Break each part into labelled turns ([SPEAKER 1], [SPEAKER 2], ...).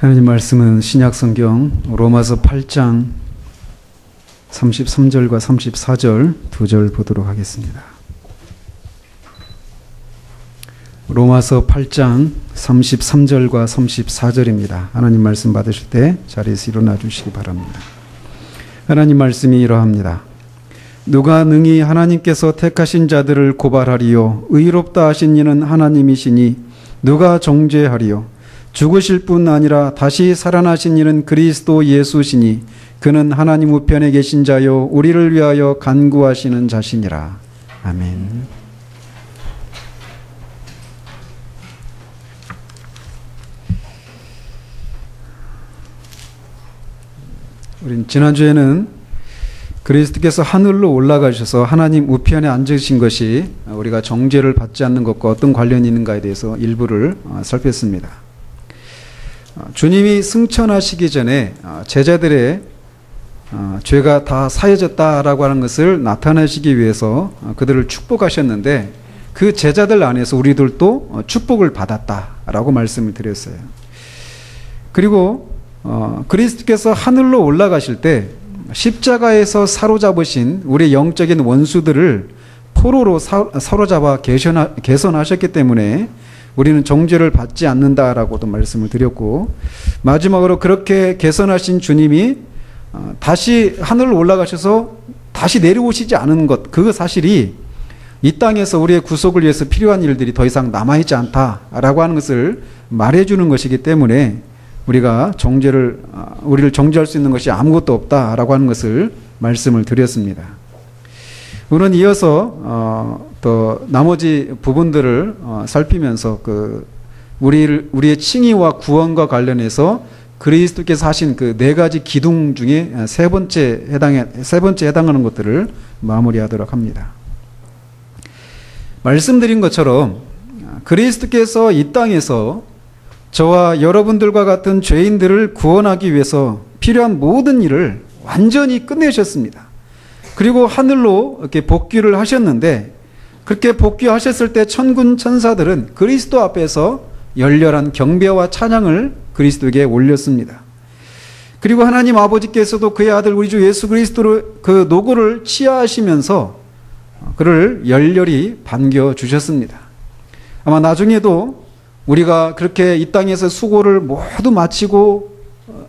[SPEAKER 1] 하나님 말씀은 신약성경 로마서 8장 33절과 34절 두 절 보도록 하겠습니다. 로마서 8장 33절과 34절입니다. 하나님 말씀 받으실 때 자리에서 일어나 주시기 바랍니다. 하나님 말씀이 이러합니다. 누가 능히 하나님께서 택하신 자들을 고발하리요 의롭다 하신 이는 하나님이시니 누가 정죄하리요 죽으실 뿐 아니라 다시 살아나신 이는 그리스도 예수시니 그는 하나님 우편에 계신 자요 우리를 위하여 간구하시는 자시니라. 아멘. 우린 지난주에는 그리스도께서 하늘로 올라가셔서 하나님 우편에 앉으신 것이 우리가 정죄를 받지 않는 것과 어떤 관련이 있는가에 대해서 일부를 살폈습니다. 주님이 승천하시기 전에 제자들의 죄가 다 사해졌다라고 하는 것을 나타내시기 위해서 그들을 축복하셨는데 그 제자들 안에서 우리들도 축복을 받았다라고 말씀을 드렸어요. 그리고 그리스도께서 하늘로 올라가실 때 십자가에서 사로잡으신 우리 영적인 원수들을 포로로 사로잡아 개선하셨기 때문에 우리는 정죄를 받지 않는다라고도 말씀을 드렸고, 마지막으로 그렇게 개선하신 주님이 다시 하늘로 올라가셔서 다시 내려오시지 않은 것, 그 사실이 이 땅에서 우리의 구속을 위해서 필요한 일들이 더 이상 남아있지 않다라고 하는 것을 말해주는 것이기 때문에 우리가 우리를 정죄할 수 있는 것이 아무것도 없다라고 하는 것을 말씀을 드렸습니다. 오늘은 이어서 또 나머지 부분들을 살피면서 우리의 칭의와 구원과 관련해서 그리스도께서 하신 그 네 가지 기둥 중에 세 번째 해당하는 것들을 마무리하도록 합니다. 말씀드린 것처럼 그리스도께서 이 땅에서 저와 여러분들과 같은 죄인들을 구원하기 위해서 필요한 모든 일을 완전히 끝내셨습니다. 그리고 하늘로 이렇게 복귀를 하셨는데, 그렇게 복귀하셨을 때 천군 천사들은 그리스도 앞에서 열렬한 경배와 찬양을 그리스도에게 올렸습니다. 그리고 하나님 아버지께서도 그의 아들 우리 주 예수 그리스도를 그 노고를 치하하시면서 그를 열렬히 반겨주셨습니다. 아마 나중에도 우리가 그렇게 이 땅에서 수고를 모두 마치고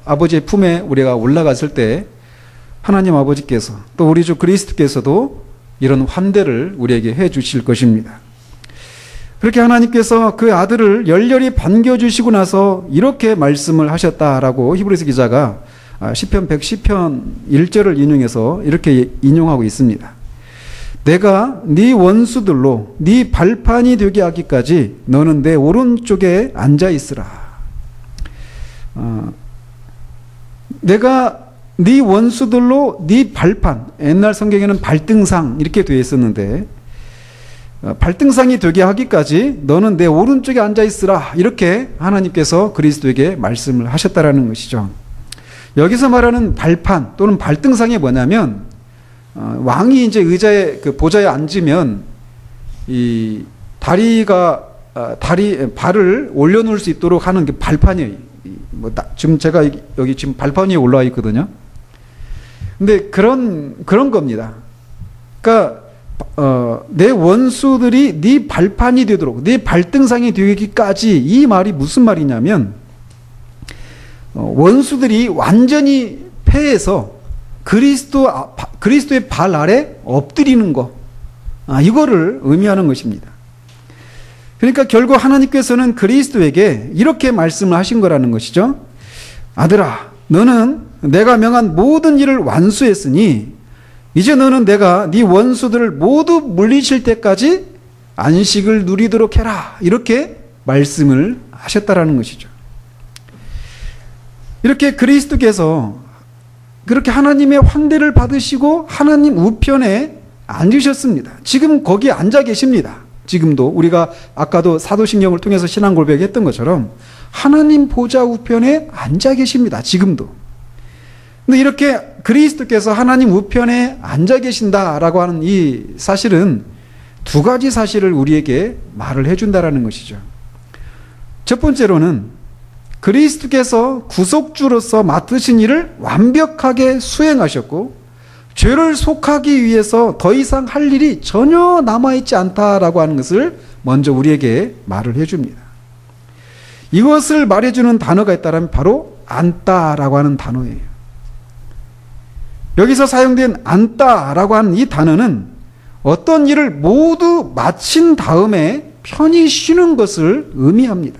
[SPEAKER 1] 아버지의 품에 우리가 올라갔을 때 하나님 아버지께서 또 우리 주 그리스도께서도 이런 환대를 우리에게 해 주실 것입니다. 그렇게 하나님께서 그 아들을 열렬히 반겨주시고 나서 이렇게 말씀을 하셨다라고 히브리서 기자가 시편 110편 1절을 인용해서 이렇게 인용하고 있습니다. 내가 네 원수들로 네 발판이 되게 하기까지 너는 내 오른쪽에 앉아 있으라. 내가 네 원수들로 네 발판, 옛날 성경에는 발등상 이렇게 되어 있었는데 발등상이 되게 하기까지 너는 내 오른쪽에 앉아 있으라, 이렇게 하나님께서 그리스도에게 말씀을 하셨다라는 것이죠. 여기서 말하는 발판 또는 발등상이 뭐냐면 왕이 이제 의자에 보좌에 앉으면 이 발을 올려놓을 수 있도록 하는 게 발판이에요. 지금 제가 여기 지금 발판 위에 올라와 있거든요. 근데 그런 겁니다. 그러니까 내 원수들이 네 발판이 되도록, 네 발등상이 되기까지, 이 말이 무슨 말이냐면 원수들이 완전히 패해서 그리스도의 발 아래 엎드리는 것, 이거를 의미하는 것입니다. 그러니까 결국 하나님께서는 그리스도에게 이렇게 말씀을 하신 거라는 것이죠. 아들아, 너는 내가 명한 모든 일을 완수했으니 이제 너는 내가 네 원수들을 모두 물리칠 때까지 안식을 누리도록 해라, 이렇게 말씀을 하셨다라는 것이죠. 이렇게 그리스도께서 그렇게 하나님의 환대를 받으시고 하나님 우편에 앉으셨습니다. 지금 거기에 앉아 계십니다. 지금도 우리가 아까도 사도신경을 통해서 신앙 고백했던 것처럼 하나님 보좌 우편에 앉아 계십니다. 지금도. 근데 이렇게 그리스도께서 하나님 우편에 앉아 계신다라고 하는 이 사실은 두 가지 사실을 우리에게 말을 해준다라는 것이죠. 첫 번째로는 그리스도께서 구속주로서 맡으신 일을 완벽하게 수행하셨고 죄를 속하기 위해서 더 이상 할 일이 전혀 남아있지 않다라고 하는 것을 먼저 우리에게 말을 해줍니다. 이것을 말해주는 단어가 있다면 바로 안다라고 하는 단어예요. 여기서 사용된 안다라고 하는 이 단어는 어떤 일을 모두 마친 다음에 편히 쉬는 것을 의미합니다.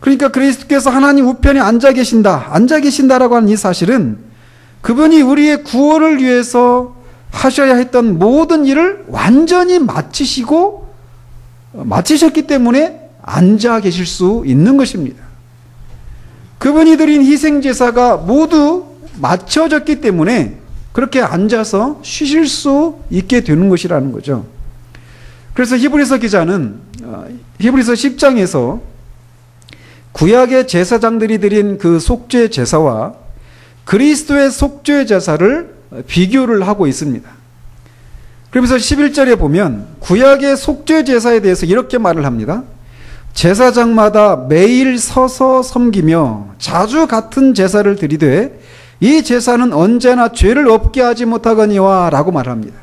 [SPEAKER 1] 그러니까 그리스도께서 하나님 우편에 앉아 계신다라고 하는 이 사실은 그분이 우리의 구원을 위해서 하셔야 했던 모든 일을 완전히 마치셨기 때문에 앉아 계실 수 있는 것입니다. 그분이 드린 희생제사가 모두 마쳐졌기 때문에 그렇게 앉아서 쉬실 수 있게 되는 것이라는 거죠. 그래서 히브리서 기자는 히브리서 10장에서 구약의 제사장들이 드린 그 속죄 제사와 그리스도의 속죄 제사를 비교를 하고 있습니다. 그러면서 11절에 보면 구약의 속죄 제사에 대해서 이렇게 말을 합니다. 제사장마다 매일 서서 섬기며 자주 같은 제사를 드리되 이 제사는 언제나 죄를 없게 하지 못하거니와 라고 말합니다.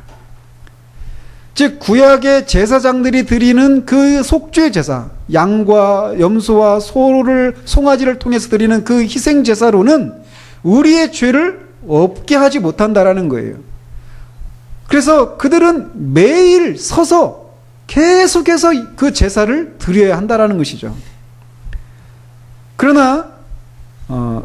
[SPEAKER 1] 즉 구약의 제사장들이 드리는 그 속죄 제사, 양과 염소와 송아지를 통해서 드리는 그 희생 제사로는 우리의 죄를 없게 하지 못한다라는 거예요. 그래서 그들은 매일 서서 계속해서 그 제사를 드려야 한다라는 것이죠. 그러나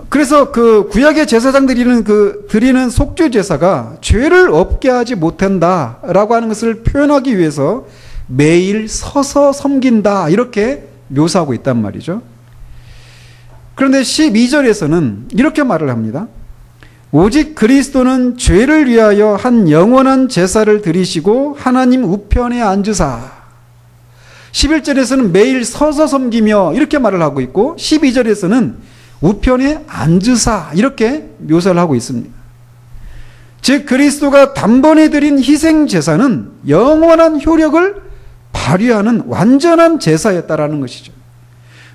[SPEAKER 1] 그래서 그 구약의 제사장들이 드리는 속죄 제사가 죄를 없게 하지 못한다라고 하는 것을 표현하기 위해서 매일 서서 섬긴다 이렇게 묘사하고 있단 말이죠. 그런데 12절에서는 이렇게 말을 합니다. 오직 그리스도는 죄를 위하여 한 영원한 제사를 드리시고 하나님 우편에 앉으사. 11절에서는 매일 서서 섬기며 이렇게 말을 하고 있고 12절에서는 우편에 앉으사 이렇게 묘사를 하고 있습니다. 즉 그리스도가 단번에 드린 희생 제사는 영원한 효력을 발휘하는 완전한 제사였다라는 것이죠.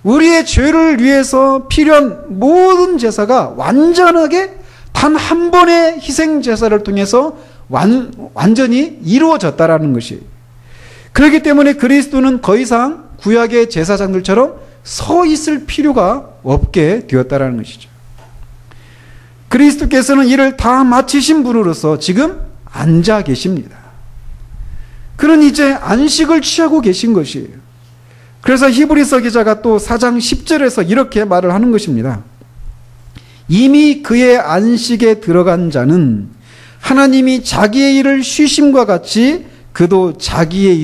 [SPEAKER 1] 우리의 죄를 위해서 필요한 모든 제사가 완전하게 단 한 번의 희생 제사를 통해서 완전히 이루어졌다라는 것이. 그렇기 때문에 그리스도는 더 이상 구약의 제사장들처럼 서 있을 필요가 없게 되었다라는 것이죠. 그리스도께서는 이를 다 마치신 분으로서 지금 앉아 계십니다. 그는 이제 안식을 취하고 계신 것이에요. 그래서 히브리서 기자가 또 4장 10절에서 이렇게 말을 하는 것입니다. 이미 그의 안식에 들어간 자는 하나님이 자기의 일을 쉬심과 같이 그도 자기의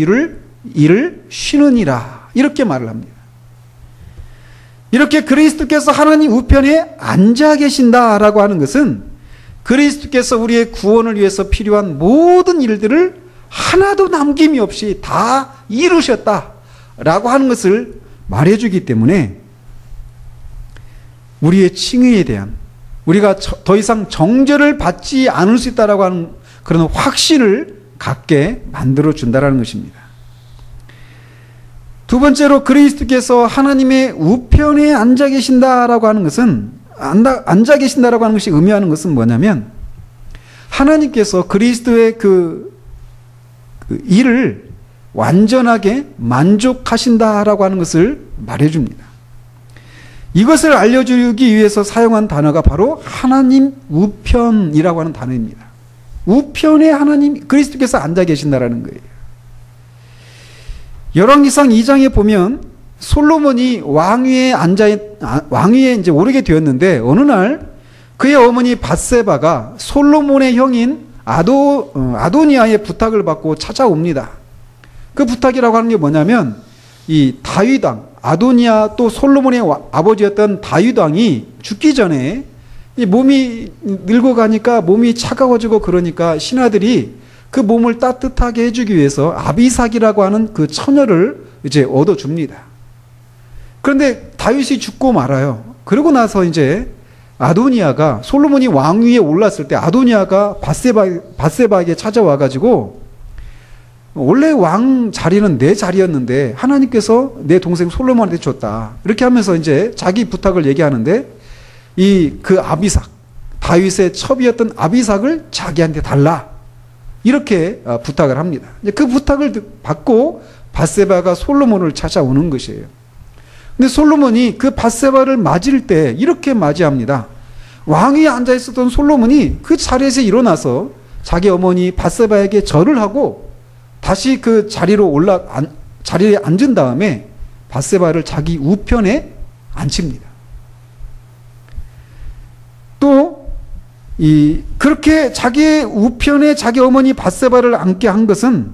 [SPEAKER 1] 일을 쉬느니라 이렇게 말을 합니다. 이렇게 그리스도께서 하나님 우편에 앉아 계신다라고 하는 것은 그리스도께서 우리의 구원을 위해서 필요한 모든 일들을 하나도 남김이 없이 다 이루셨다라고 하는 것을 말해주기 때문에 우리의 칭의에 대한 우리가 더 이상 정죄를 받지 않을 수 있다라고 하는 그런 확신을 갖게 만들어준다라는 것입니다. 두 번째로 그리스도께서 하나님의 우편에 앉아 계신다라고 하는 것은 앉아 계신다라고 하는 것이 의미하는 것은 뭐냐면 하나님께서 그리스도의 그 일을 완전하게 만족하신다라고 하는 것을 말해줍니다. 이것을 알려주기 위해서 사용한 단어가 바로 하나님 우편이라고 하는 단어입니다. 우편에 하나님 그리스도께서 앉아 계신다라는 거예요. 열왕기상 2장에 보면 솔로몬이 왕위에 이제 오르게 되었는데 어느 날 그의 어머니 밧세바가 솔로몬의 형인 아도니아의 부탁을 받고 찾아옵니다. 그 부탁이라고 하는 게 뭐냐면 이 다윗왕 아도니아 또 솔로몬의 아버지였던 다윗왕이 죽기 전에 이 몸이 늙어가니까 몸이 차가워지고 그러니까 신하들이 그 몸을 따뜻하게 해주기 위해서 아비삭이라고 하는 그 처녀를 이제 얻어줍니다. 그런데 다윗이 죽고 말아요. 그러고 나서 이제 아도니아가 솔로몬이 왕위에 올랐을 때 아도니아가 밧세바에게 찾아와가지고 원래 왕 자리는 내 자리였는데 하나님께서 내 동생 솔로몬한테 줬다. 이렇게 하면서 이제 자기 부탁을 얘기하는데 그 아비삭, 다윗의 첩이었던 아비삭을 자기한테 달라. 이렇게 부탁을 합니다. 그 부탁을 받고 밧세바가 솔로몬을 찾아오는 것이에요. 근데 솔로몬이 그 밧세바를 맞을 때 이렇게 맞이합니다. 왕위에 앉아 있었던 솔로몬이 그 자리에서 일어나서 자기 어머니 밧세바에게 절을 하고 다시 그 자리에 앉은 다음에 밧세바를 자기 우편에 앉힙니다. 또 그렇게 자기의 우편에 자기 어머니 밧세바를 앉게 한 것은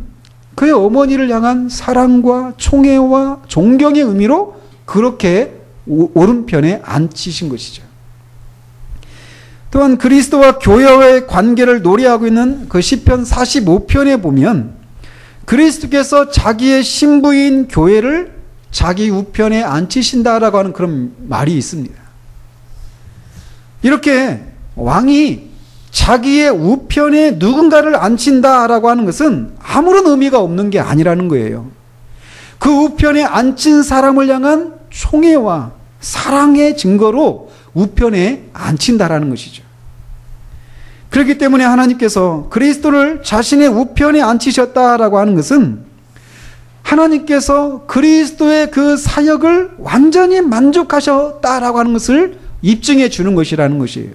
[SPEAKER 1] 그의 어머니를 향한 사랑과 총애와 존경의 의미로 그렇게 오른편에 앉히신 것이죠. 또한 그리스도와 교회와의 관계를 노래하고 있는 그 시편 45편에 보면 그리스도께서 자기의 신부인 교회를 자기 우편에 앉히신다라고 하는 그런 말이 있습니다. 이렇게 왕이 자기의 우편에 누군가를 앉힌다라고 하는 것은 아무런 의미가 없는 게 아니라는 거예요. 그 우편에 앉힌 사람을 향한 총애와 사랑의 증거로 우편에 앉힌다라는 것이죠. 그렇기 때문에 하나님께서 그리스도를 자신의 우편에 앉히셨다라고 하는 것은 하나님께서 그리스도의 그 사역을 완전히 만족하셨다라고 하는 것을 입증해 주는 것이라는 것이에요.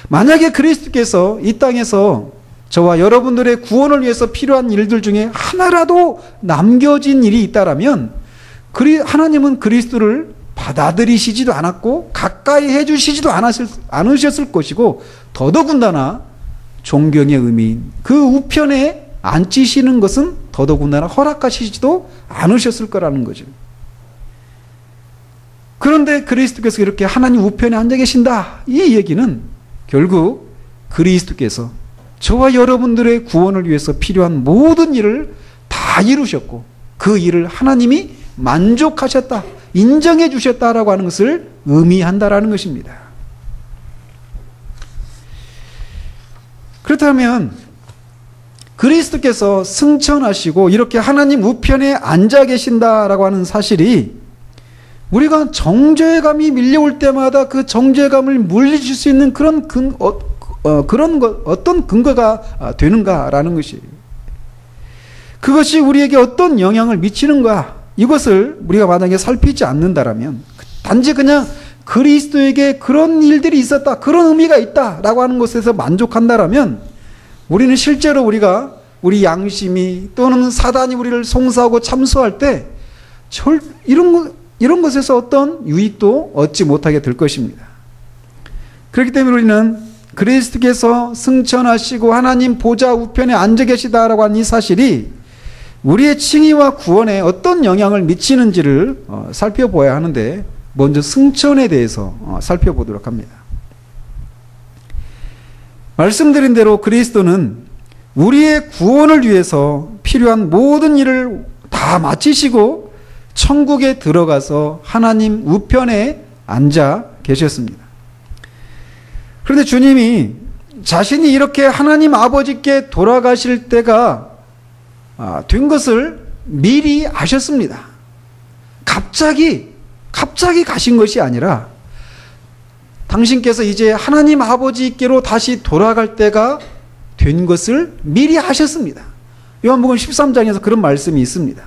[SPEAKER 1] 만약에 그리스도께서 이 땅에서 저와 여러분들의 구원을 위해서 필요한 일들 중에 하나라도 남겨진 일이 있다라면 하나님은 그리스도를 받아들이시지도 않았고 가까이 해주시지도 않으셨을 것이고 더더군다나 존경의 의미인 그 우편에 앉히시는 것은 더더군다나 허락하시지도 않으셨을 거라는 거죠. 그런데 그리스도께서 이렇게 하나님 우편에 앉아 계신다. 이 얘기는 결국 그리스도께서 저와 여러분들의 구원을 위해서 필요한 모든 일을 다 이루셨고 그 일을 하나님이 만족하셨다, 인정해 주셨다라고 하는 것을 의미한다라는 것입니다. 그렇다면 그리스도께서 승천하시고 이렇게 하나님 우편에 앉아 계신다라고 하는 사실이 우리가 정죄감이 밀려올 때마다 그 정죄감을 물리칠 수 있는 그런 어떤 근거가 되는가라는 것이에요. 그것이 우리에게 어떤 영향을 미치는가, 이것을 우리가 만약에 살피지 않는다라면 단지 그냥 그리스도에게 그런 일들이 있었다, 그런 의미가 있다라고 하는 것에서 만족한다라면 우리는 실제로 우리 양심이 또는 사단이 우리를 송사하고 참소할 때 이런 것에서 어떤 유익도 얻지 못하게 될 것입니다. 그렇기 때문에 우리는 그리스도께서 승천하시고 하나님 보좌 우편에 앉아 계시다라고 하는 이 사실이 우리의 칭의와 구원에 어떤 영향을 미치는지를 살펴보아야 하는데 먼저 승천에 대해서 살펴보도록 합니다. 말씀드린 대로 그리스도는 우리의 구원을 위해서 필요한 모든 일을 다 마치시고 천국에 들어가서 하나님 우편에 앉아 계셨습니다. 그런데 주님이 자신이 이렇게 하나님 아버지께 돌아가실 때가 된 것을 미리 아셨습니다. 갑자기 가신 것이 아니라 당신께서 이제 하나님 아버지께로 다시 돌아갈 때가 된 것을 미리 아셨습니다. 요한복음 13장에서 그런 말씀이 있습니다.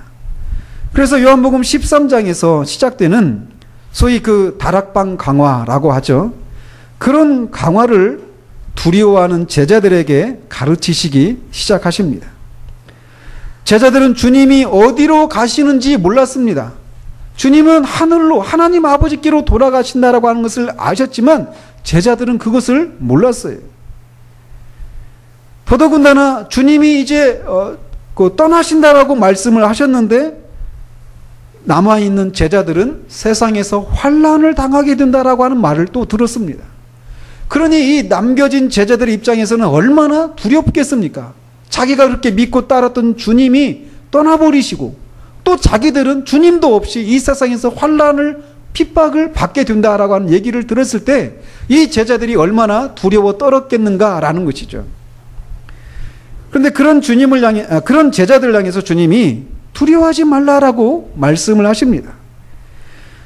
[SPEAKER 1] 그래서 요한복음 13장에서 시작되는 소위 그 다락방 강화라고 하죠. 그런 강화를 두려워하는 제자들에게 가르치시기 시작하십니다. 제자들은 주님이 어디로 가시는지 몰랐습니다. 주님은 하늘로 하나님 아버지께로 돌아가신다라고 하는 것을 아셨지만 제자들은 그것을 몰랐어요. 더더군다나 주님이 이제 떠나신다라고 말씀을 하셨는데 남아있는 제자들은 세상에서 환난을 당하게 된다라고 하는 말을 또 들었습니다. 그러니 이 남겨진 제자들의 입장에서는 얼마나 두렵겠습니까? 자기가 그렇게 믿고 따랐던 주님이 떠나버리시고 또 자기들은 주님도 없이 이 세상에서 환난을 핍박을 받게 된다라고 하는 얘기를 들었을 때 이 제자들이 얼마나 두려워 떨었겠는가라는 것이죠. 그런데 그런 주님을 향해, 그런 제자들을 향해서 주님이 두려워하지 말라라고 말씀을 하십니다.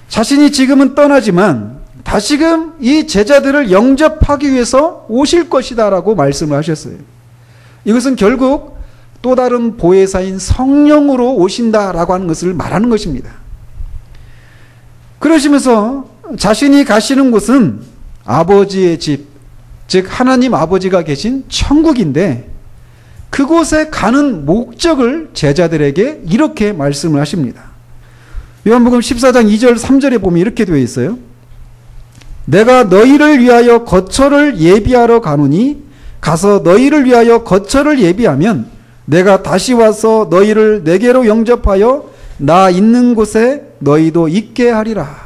[SPEAKER 1] 자신이 지금은 떠나지만 다시금 이 제자들을 영접하기 위해서 오실 것이다라고 말씀을 하셨어요. 이것은 결국 또 다른 보혜사인 성령으로 오신다라고 하는 것을 말하는 것입니다. 그러시면서 자신이 가시는 곳은 아버지의 집, 즉 하나님 아버지가 계신 천국인데 그곳에 가는 목적을 제자들에게 이렇게 말씀을 하십니다. 요한복음 14장 2절 3절에 보면 이렇게 되어 있어요. 내가 너희를 위하여 거처를 예비하러 가노니 가서 너희를 위하여 거처를 예비하면 내가 다시 와서 너희를 내게로 영접하여 나 있는 곳에 너희도 있게 하리라.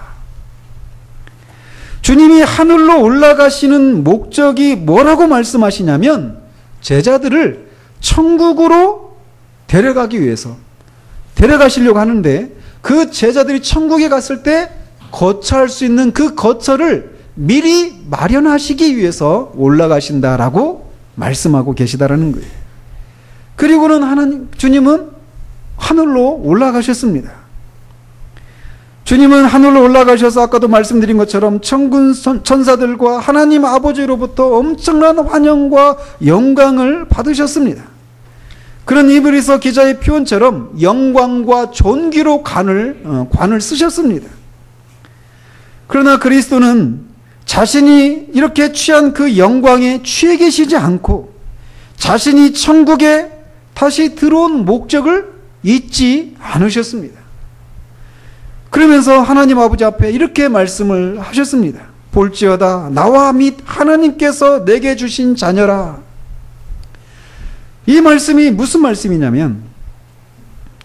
[SPEAKER 1] 주님이 하늘로 올라가시는 목적이 뭐라고 말씀하시냐면 제자들을 천국으로 데려가기 위해서 데려가시려고 하는데 그 제자들이 천국에 갔을 때 거처할 수 있는 그 거처를 미리 마련하시기 위해서 올라가신다라고 말씀하고 계시다라는 거예요. 그리고는 주님은 하늘로 올라가셨습니다. 주님은 하늘로 올라가셔서 아까도 말씀드린 것처럼 천군 천사들과 하나님 아버지로부터 엄청난 환영과 영광을 받으셨습니다. 그런 히브리서 기자의 표현처럼 영광과 존귀로 관을 쓰셨습니다. 그러나 그리스도는 자신이 이렇게 취한 그 영광에 취해 계시지 않고 자신이 천국에 다시 들어온 목적을 잊지 않으셨습니다. 그러면서 하나님 아버지 앞에 이렇게 말씀을 하셨습니다. 볼지어다 나와 및 하나님께서 내게 주신 자녀라. 이 말씀이 무슨 말씀이냐면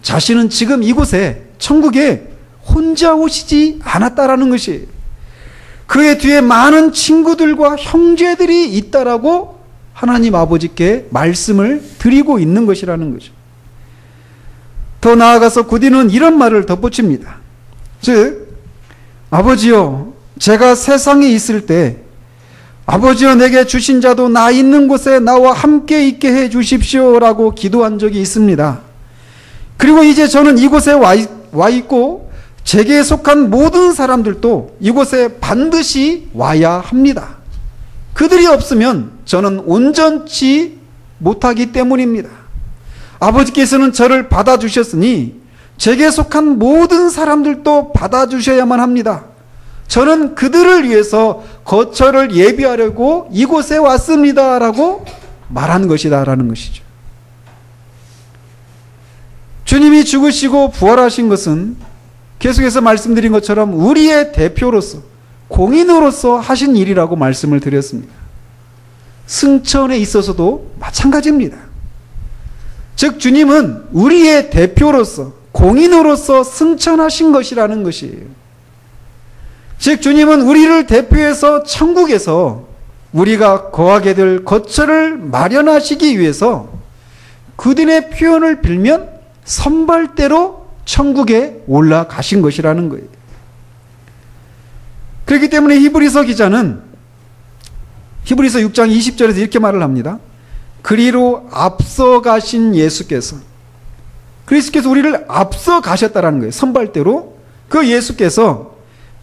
[SPEAKER 1] 자신은 지금 이곳에 천국에 혼자 오시지 않았다라는 것이에요. 그의 뒤에 많은 친구들과 형제들이 있다라고 하나님 아버지께 말씀을 드리고 있는 것이라는 거죠. 더 나아가서 구디는 이런 말을 덧붙입니다. 즉 아버지여 제가 세상에 있을 때 아버지여 내게 주신 자도 나 있는 곳에 나와 함께 있게 해 주십시오라고 기도한 적이 있습니다. 그리고 이제 저는 이곳에 와 있고 제게 속한 모든 사람들도 이곳에 반드시 와야 합니다. 그들이 없으면 저는 온전치 못하기 때문입니다. 아버지께서는 저를 받아주셨으니 제게 속한 모든 사람들도 받아주셔야만 합니다. 저는 그들을 위해서 거처를 예비하려고 이곳에 왔습니다 라고 말하는 것이다 라는 것이죠. 주님이 죽으시고 부활하신 것은 계속해서 말씀드린 것처럼 우리의 대표로서 공인으로서 하신 일이라고 말씀을 드렸습니다. 승천에 있어서도 마찬가지입니다. 즉 주님은 우리의 대표로서 공인으로서 승천하신 것이라는 것이에요. 즉 주님은 우리를 대표해서 천국에서 우리가 거하게 될 거처를 마련하시기 위해서 그들의 표현을 빌면 선발대로 천국에 올라가신 것이라는 거예요. 그렇기 때문에 히브리서 기자는 히브리서 6장 20절에서 이렇게 말을 합니다. 그리로 앞서 가신 예수께서 그리스도께서 우리를 앞서 가셨다라는 거예요. 선발대로 그 예수께서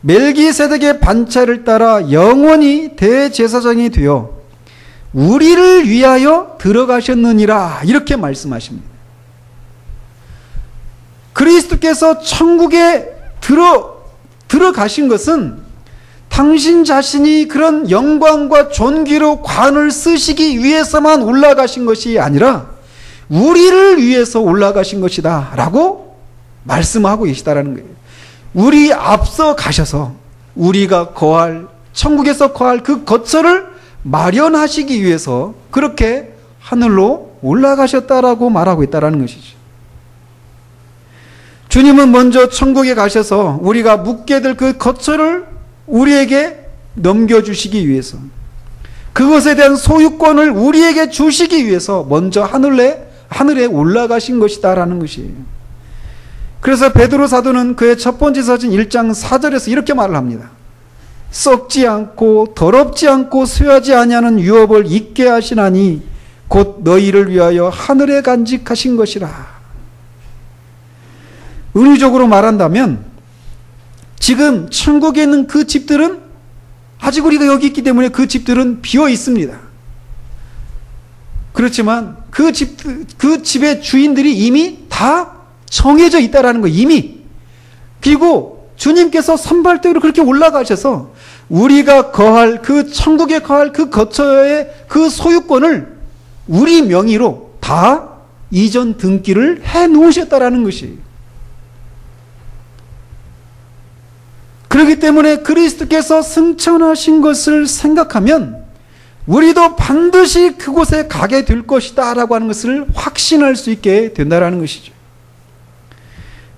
[SPEAKER 1] 멜기세덱의 반차를 따라 영원히 대제사장이 되어 우리를 위하여 들어가셨느니라 이렇게 말씀하십니다. 그리스도께서 천국에 들어가신 것은 당신 자신이 그런 영광과 존귀로 관을 쓰시기 위해서만 올라가신 것이 아니라 우리를 위해서 올라가신 것이다 라고 말씀하고 계시다라는 거예요. 우리 앞서 가셔서 우리가 천국에서 거할 그 거처를 마련하시기 위해서 그렇게 하늘로 올라가셨다라고 말하고 있다라는 것이죠. 주님은 먼저 천국에 가셔서 우리가 묵게 될 그 거처를 우리에게 넘겨주시기 위해서 그것에 대한 소유권을 우리에게 주시기 위해서 먼저 하늘에 올라가신 것이다라는 것이에요. 그래서 베드로 사도는 그의 첫 번째 서신 1장 4절에서 이렇게 말을 합니다. 썩지 않고 더럽지 않고 쇠하지 아니하는 유업을 잊게 하시나니 곧 너희를 위하여 하늘에 간직하신 것이라. 은유적으로 말한다면 지금 천국에 있는 그 집들은 아직 우리가 여기 있기 때문에 그 집들은 비어 있습니다. 그렇지만 그 집의 주인들이 이미 다 정해져 있다라는 거예요. 이미. 그리고 주님께서 선발대로 그렇게 올라가셔서 우리가 거할 그 천국에 거할 그 거처의 그 소유권을 우리 명의로 다 이전 등기를 해 놓으셨다라는 것이. 그렇기 때문에 그리스도께서 승천하신 것을 생각하면 우리도 반드시 그곳에 가게 될 것이다 라고 하는 것을 확신할 수 있게 된다라는 것이죠.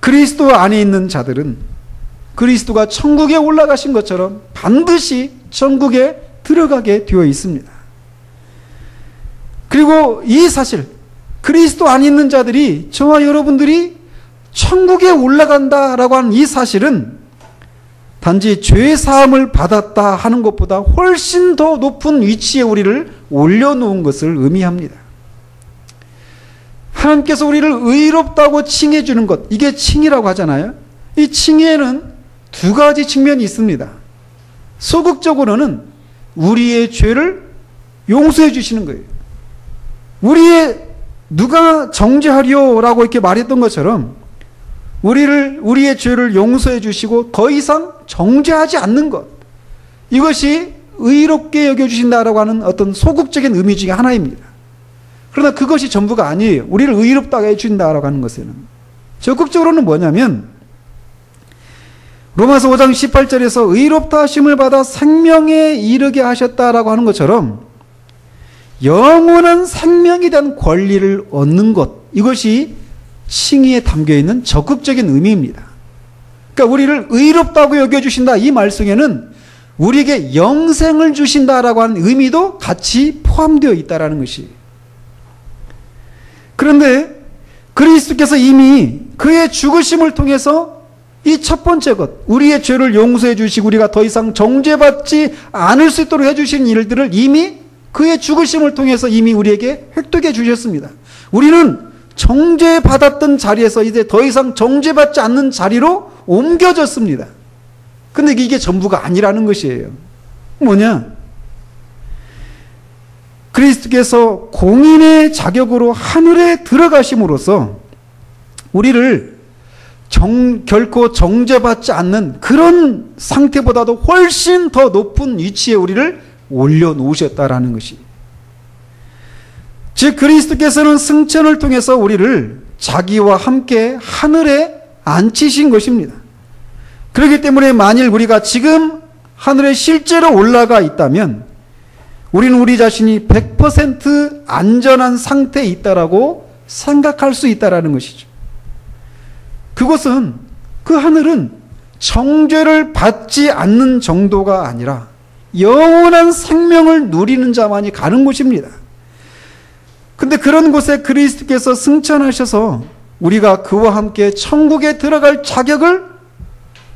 [SPEAKER 1] 그리스도 안에 있는 자들은 그리스도가 천국에 올라가신 것처럼 반드시 천국에 들어가게 되어 있습니다. 그리고 이 사실, 그리스도 안에 있는 자들이, 저와 여러분들이 천국에 올라간다라고 하는 이 사실은 단지 죄 사함을 받았다 하는 것보다 훨씬 더 높은 위치에 우리를 올려놓은 것을 의미합니다. 하나님께서 우리를 의롭다고 칭해 주는 것, 이게 칭이라고 하잖아요. 이 칭에는 두 가지 측면이 있습니다. 소극적으로는 우리의 죄를 용서해 주시는 거예요. 누가 정죄하리요라고 이렇게 말했던 것처럼 우리의 죄를 용서해 주시고 더 이상 정죄하지 않는 것, 이것이 의롭게 여겨주신다라고 하는 어떤 소극적인 의미 중에 하나입니다. 그러나 그것이 전부가 아니에요. 우리를 의롭다고 해주신다라고 하는 것에는. 적극적으로는 뭐냐면 로마서 5장 18절에서 의롭다 하심을 받아 생명에 이르게 하셨다라고 하는 것처럼 영원한 생명에 대한 권리를 얻는 것, 이것이 칭의에 담겨있는 적극적인 의미입니다. 그러니까 우리를 의롭다고 여겨주신다, 이 말씀에는 우리에게 영생을 주신다라고 하는 의미도 같이 포함되어 있다는 것이. 그런데 그리스도께서 이미 그의 죽으심을 통해서 이 첫 번째 것, 우리의 죄를 용서해 주시고 우리가 더 이상 정죄받지 않을 수 있도록 해주신 일들을 이미 그의 죽으심을 통해서 이미 우리에게 획득해 주셨습니다. 우리는 정죄받았던 자리에서 이제 더 이상 정죄받지 않는 자리로 옮겨졌습니다. 근데 이게 전부가 아니라는 것이에요. 뭐냐? 그리스도께서 공인의 자격으로 하늘에 들어가심으로써 우리를 결코 정죄받지 않는 그런 상태보다도 훨씬 더 높은 위치에 우리를 올려놓으셨다라는 것이. 즉 그리스도께서는 승천을 통해서 우리를 자기와 함께 하늘에 앉히신 것입니다. 그렇기 때문에 만일 우리가 지금 하늘에 실제로 올라가 있다면 우리는 우리 자신이 100% 안전한 상태에 있다라고 생각할 수 있다라는 것이죠. 그것은, 그 하늘은 정죄를 받지 않는 정도가 아니라 영원한 생명을 누리는 자만이 가는 곳입니다. 근데 그런 곳에 그리스도께서 승천하셔서 우리가 그와 함께 천국에 들어갈 자격을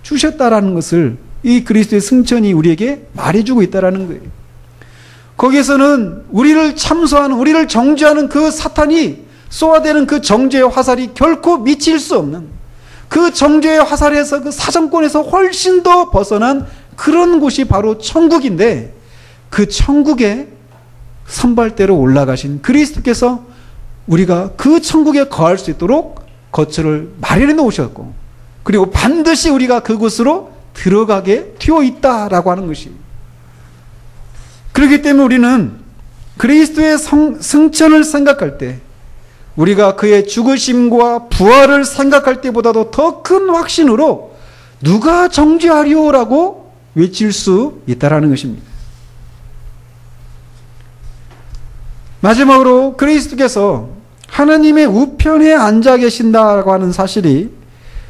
[SPEAKER 1] 주셨다라는 것을 이 그리스도의 승천이 우리에게 말해주고 있다라는 거예요. 거기에서는 우리를 참소하는, 우리를 정죄하는 그 사탄이 쏘아대는 그 정죄의 화살이 결코 미칠 수 없는, 그 정죄의 화살에서, 그 사정권에서 훨씬 더 벗어난 그런 곳이 바로 천국인데, 그 천국에 선발대로 올라가신 그리스도께서 우리가 그 천국에 거할 수 있도록 거처를 마련해 놓으셨고, 그리고 반드시 우리가 그곳으로 들어가게 되어 있다라고 하는 것이. 그렇기 때문에 우리는 그리스도의 승천을 생각할 때, 우리가 그의 죽으심과 부활을 생각할 때보다도 더 큰 확신으로 누가 정죄하리오라고 외칠 수 있다라는 것입니다. 마지막으로 그리스도께서 하나님의 우편에 앉아 계신다라고 하는 사실이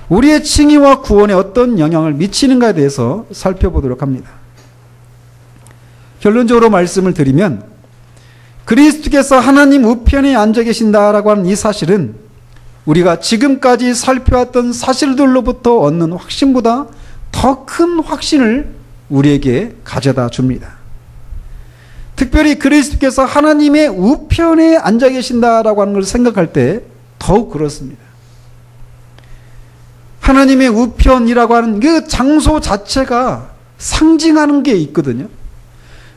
[SPEAKER 1] 우리의 칭의와 구원에 어떤 영향을 미치는가에 대해서 살펴보도록 합니다. 결론적으로 말씀을 드리면 그리스도께서 하나님 우편에 앉아 계신다라고 하는 이 사실은 우리가 지금까지 살펴왔던 사실들로부터 얻는 확신보다 더 큰 확신을 우리에게 가져다 줍니다. 특별히 그리스도께서 하나님의 우편에 앉아 계신다라고 하는 걸 생각할 때 더욱 그렇습니다. 하나님의 우편이라고 하는 그 장소 자체가 상징하는 게 있거든요.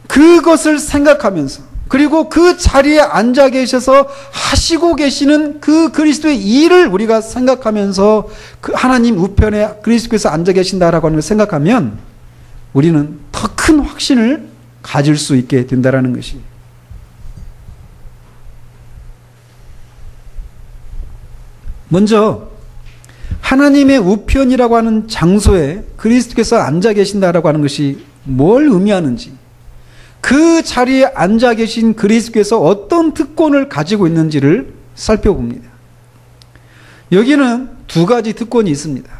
[SPEAKER 1] 그것을 생각하면서, 그리고 그 자리에 앉아 계셔서 하시고 계시는 그 그리스도의 일을 우리가 생각하면서 그 하나님 우편에 그리스도께서 앉아 계신다라고 하는 걸 생각하면 우리는 더 큰 확신을 가질 수 있게 된다라는 것이. 먼저 하나님의 우편이라고 하는 장소에 그리스도께서 앉아 계신다라고 하는 것이 뭘 의미하는지, 그 자리에 앉아 계신 그리스도께서 어떤 특권을 가지고 있는지를 살펴봅니다. 여기는 두 가지 특권이 있습니다.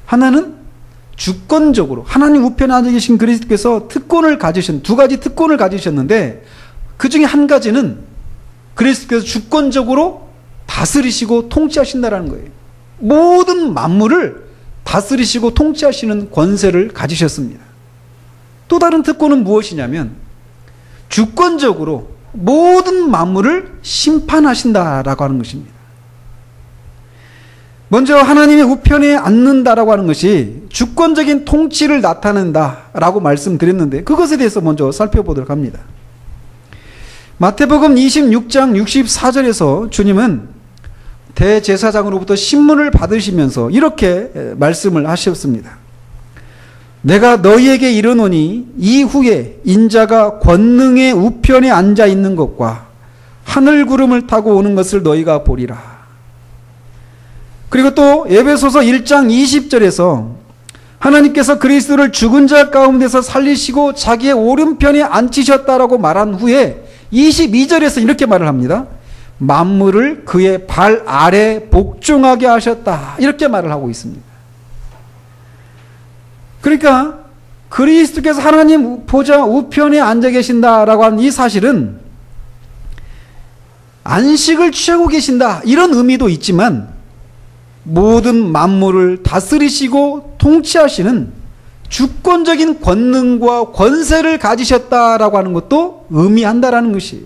[SPEAKER 1] 하나는 주권적으로 하나님 우편에 앉아 계신 그리스도께서 두 가지 특권을 가지셨는데, 그 중에 한 가지는 그리스도께서 주권적으로 다스리시고 통치하신다라는 거예요. 모든 만물을 다스리시고 통치하시는 권세를 가지셨습니다. 또 다른 특권은 무엇이냐면 주권적으로 모든 만물을 심판하신다라고 하는 것입니다. 먼저 하나님의 우편에 앉는다라고 하는 것이 주권적인 통치를 나타낸다라고 말씀드렸는데, 그것에 대해서 먼저 살펴보도록 합니다. 마태복음 26장 64절에서 주님은 대제사장으로부터 신문을 받으시면서 이렇게 말씀을 하셨습니다. 내가 너희에게 이르노니 이후에 인자가 권능의 우편에 앉아 있는 것과 하늘 구름을 타고 오는 것을 너희가 보리라. 그리고 또 에베소서 1장 20절에서 하나님께서 그리스도를 죽은 자 가운데서 살리시고 자기의 오른편에 앉히셨다라고 말한 후에 22절에서 이렇게 말을 합니다. 만물을 그의 발 아래 복종하게 하셨다. 이렇게 말을 하고 있습니다. 그러니까 그리스도께서 하나님 보좌 우편에 앉아 계신다라고 하는 이 사실은 안식을 취하고 계신다, 이런 의미도 있지만 모든 만물을 다스리시고 통치하시는 주권적인 권능과 권세를 가지셨다라고 하는 것도 의미한다라는 것이에요.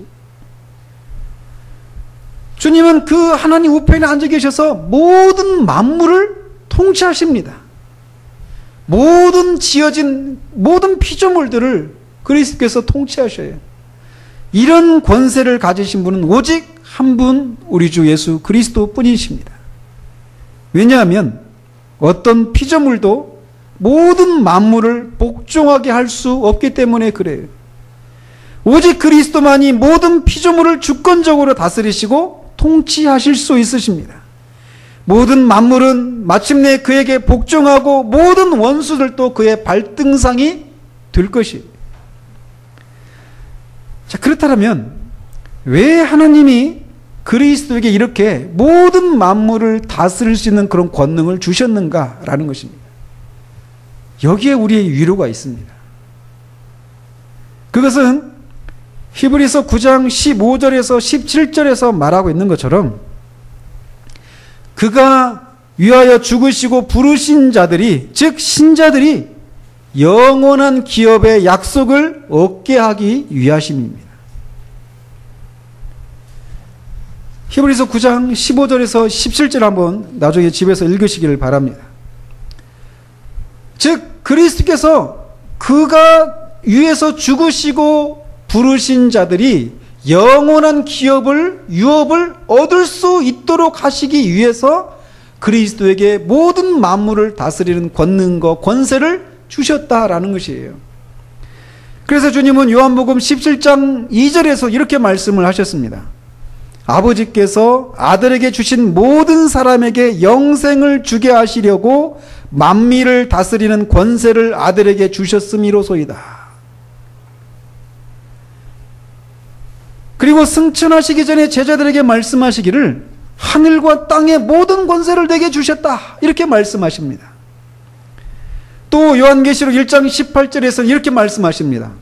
[SPEAKER 1] 주님은 그 하나님 우편에 앉아 계셔서 모든 만물을 통치하십니다. 모든 지어진 모든 피조물들을 그리스도께서 통치하셔요. 이런 권세를 가지신 분은 오직 한 분, 우리 주 예수 그리스도 뿐이십니다. 왜냐하면 어떤 피조물도 모든 만물을 복종하게 할 수 없기 때문에 그래요. 오직 그리스도만이 모든 피조물을 주권적으로 다스리시고 통치하실 수 있으십니다. 모든 만물은 마침내 그에게 복종하고 모든 원수들도 그의 발등상이 될 것이에요. 자, 그렇다면 왜 하나님이 그리스도에게 이렇게 모든 만물을 다스릴 수 있는 그런 권능을 주셨는가라는 것입니다. 여기에 우리의 위로가 있습니다. 그것은 히브리서 9장 15절에서 17절에서 말하고 있는 것처럼 그가 위하여 죽으시고 부르신 자들이, 즉 신자들이 영원한 기업의 약속을 얻게 하기 위하심입니다. 히브리서 9장 15절에서 17절 한번 나중에 집에서 읽으시기를 바랍니다. 즉 그리스도께서 그가 위에서 죽으시고 부르신 자들이 영원한 유업을 얻을 수 있도록 하시기 위해서 그리스도에게 모든 만물을 다스리는 권능과 권세를 주셨다라는 것이에요. 그래서 주님은 요한복음 17장 2절에서 이렇게 말씀을 하셨습니다. 아버지께서 아들에게 주신 모든 사람에게 영생을 주게 하시려고 만민을 다스리는 권세를 아들에게 주셨음이로소이다. 그리고 승천하시기 전에 제자들에게 말씀하시기를 하늘과 땅의 모든 권세를 내게 주셨다, 이렇게 말씀하십니다. 또 요한계시록 1장 18절에서 이렇게 말씀하십니다.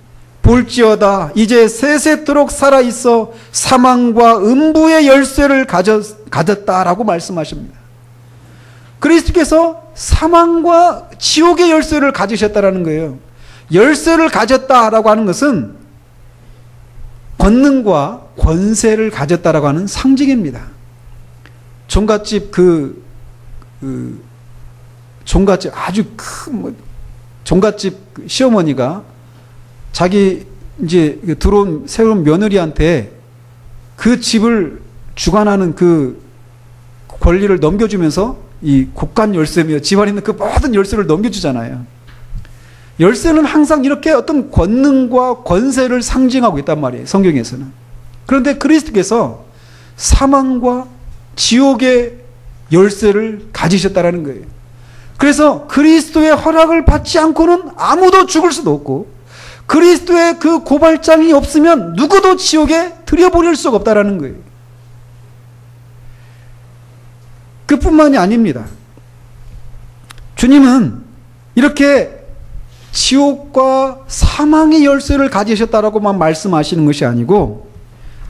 [SPEAKER 1] 볼지어다 이제 세세토록 살아있어 사망과 음부의 열쇠를 가졌다라고 말씀하십니다. 그리스도께서 사망과 지옥의 열쇠를 가지셨다라는 거예요. 열쇠를 가졌다라고 하는 것은 권능과 권세를 가졌다라고 하는 상징입니다. 종갓집 종갓집 아주 큰 종갓집 시어머니가 자기 이제 들어온 새로운 며느리한테 그 집을 주관하는 그 권리를 넘겨주면서 이 곳간 열쇠며 집안에 있는 그 모든 열쇠를 넘겨주잖아요. 열쇠는 항상 이렇게 어떤 권능과 권세를 상징하고 있단 말이에요. 성경에서는. 그런데 그리스도께서 사망과 지옥의 열쇠를 가지셨다라는 거예요. 그래서 그리스도의 허락을 받지 않고는 아무도 죽을 수도 없고 그리스도의 그 고발장이 없으면 누구도 지옥에 들여보낼 수가 없다라는 거예요. 그뿐만이 아닙니다. 주님은 이렇게 지옥과 사망의 열쇠를 가지셨다라고만 말씀하시는 것이 아니고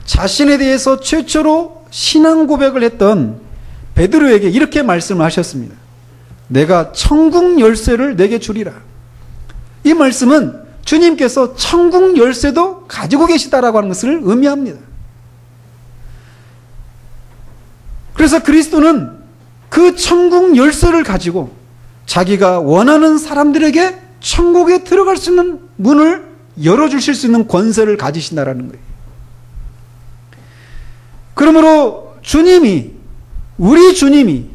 [SPEAKER 1] 자신에 대해서 최초로 신앙 고백을 했던 베드로에게 이렇게 말씀을 하셨습니다. 내가 천국 열쇠를 내게 주리라. 이 말씀은 주님께서 천국 열쇠도 가지고 계시다라고 하는 것을 의미합니다. 그래서 그리스도는 그 천국 열쇠를 가지고 자기가 원하는 사람들에게 천국에 들어갈 수 있는 문을 열어주실 수 있는 권세를 가지신다라는 거예요. 그러므로 우리 주님이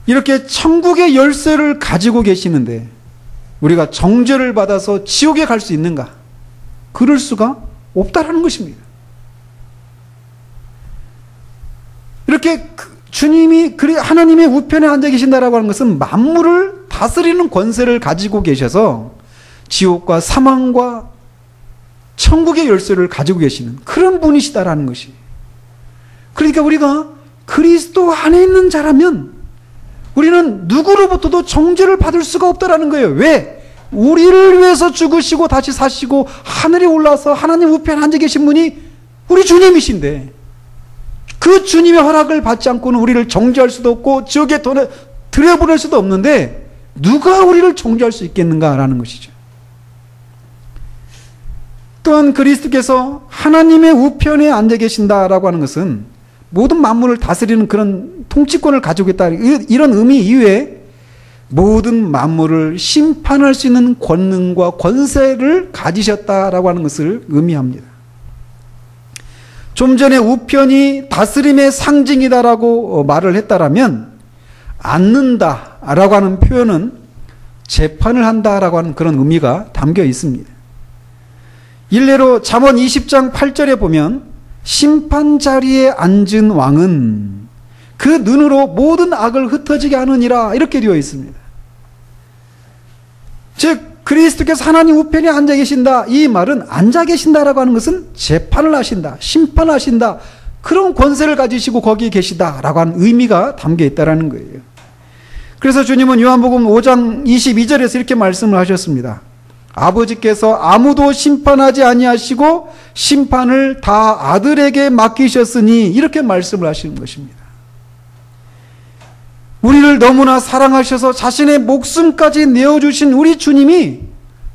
[SPEAKER 1] 이렇게 천국의 열쇠를 가지고 계시는데 우리가 정죄를 받아서 지옥에 갈 수 있는가? 그럴 수가 없다라는 것입니다. 이렇게 주님이 하나님의 우편에 앉아 계신다라고 하는 것은 만물을 다스리는 권세를 가지고 계셔서 지옥과 사망과 천국의 열쇠를 가지고 계시는 그런 분이시다라는 것이. 그러니까 우리가 그리스도 안에 있는 자라면 우리는 누구로부터도 정죄를 받을 수가 없다라는 거예요. 왜? 우리를 위해서 죽으시고 다시 사시고 하늘에 올라서 하나님 우편에 앉아 계신 분이 우리 주님이신데 그 주님의 허락을 받지 않고는 우리를 정죄할 수도 없고 지옥에 들여보낼 수도 없는데 누가 우리를 정죄할 수 있겠는가라는 것이죠. 또한 그리스도께서 하나님의 우편에 앉아 계신다라고 하는 것은 모든 만물을 다스리는 그런 통치권을 가지고 있다. 이런 의미 이외에 모든 만물을 심판할 수 있는 권능과 권세를 가지셨다라고 하는 것을 의미합니다. 좀 전에 우편이 다스림의 상징이다라고 말을 했다라면 앉는다라고 하는 표현은 재판을 한다라고 하는 그런 의미가 담겨 있습니다. 일례로 잠언 20장 8절에 보면 심판 자리에 앉은 왕은 그 눈으로 모든 악을 흩어지게 하느니라 이렇게 되어 있습니다. 즉 그리스도께서 하나님 우편에 앉아 계신다. 이 말은 앉아 계신다라고 하는 것은 재판을 하신다. 심판하신다. 그런 권세를 가지시고 거기에 계시다라고 하는 의미가 담겨 있다라는 거예요. 그래서 주님은 요한복음 5장 22절에서 이렇게 말씀을 하셨습니다. 아버지께서 아무도 심판하지 아니하시고 심판을 다 아들에게 맡기셨으니 이렇게 말씀을 하시는 것입니다. 우리를 너무나 사랑하셔서 자신의 목숨까지 내어주신 우리 주님이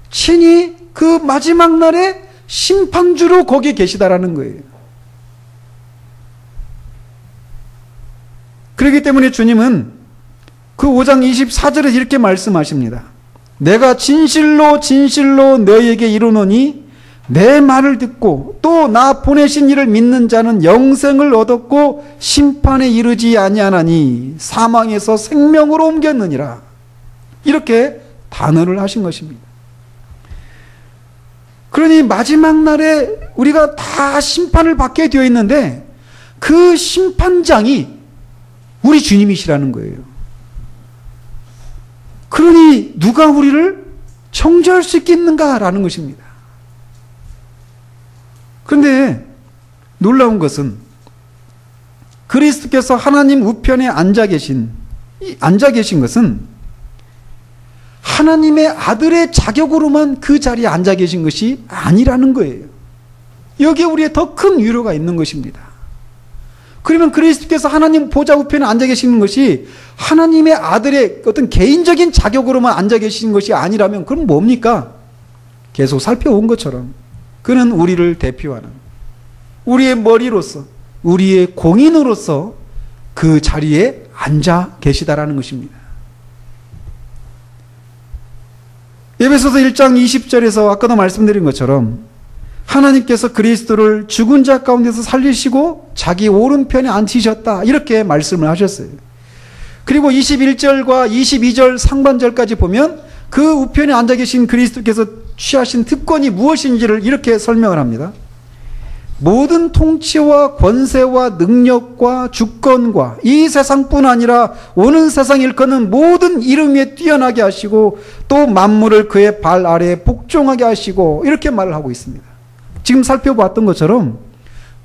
[SPEAKER 1] 친히 그 마지막 날에 심판주로 거기에 계시다라는 거예요. 그렇기 때문에 주님은 그 5장 24절에 이렇게 말씀하십니다. 내가 진실로 진실로 너희에게 이르노니 내 말을 듣고 또 나 보내신 이를 믿는 자는 영생을 얻었고 심판에 이르지 아니하나니 사망에서 생명으로 옮겼느니라. 이렇게 단언을 하신 것입니다. 그러니 마지막 날에 우리가 다 심판을 받게 되어 있는데 그 심판장이 우리 주님이시라는 거예요. 그러니 누가 우리를 정죄할 수 있겠는가라는 것입니다. 그런데 놀라운 것은 그리스도께서 하나님 우편에 앉아 계신 것은 하나님의 아들의 자격으로만 그 자리에 앉아 계신 것이 아니라는 거예요. 여기에 우리의 더 큰 위로가 있는 것입니다. 그러면 그리스도께서 하나님 보좌 우편에 앉아 계시는 것이 하나님의 아들의 어떤 개인적인 자격으로만 앉아 계시는 것이 아니라면 그럼 뭡니까? 계속 살펴온 것처럼 그는 우리를 대표하는 우리의 머리로서 우리의 공인으로서 그 자리에 앉아 계시다라는 것입니다. 에베소서 1장 20절에서 아까도 말씀드린 것처럼 하나님께서 그리스도를 죽은 자 가운데서 살리시고 자기 오른편에 앉히셨다, 이렇게 말씀을 하셨어요. 그리고 21절과 22절 상반절까지 보면 그 우편에 앉아 계신 그리스도께서 취하신 특권이 무엇인지를 이렇게 설명을 합니다. 모든 통치와 권세와 능력과 주권과 이 세상뿐 아니라 오는 세상 일컫는 모든 이름 위에 뛰어나게 하시고 또 만물을 그의 발 아래에 복종하게 하시고, 이렇게 말을 하고 있습니다. 지금 살펴봤던 것처럼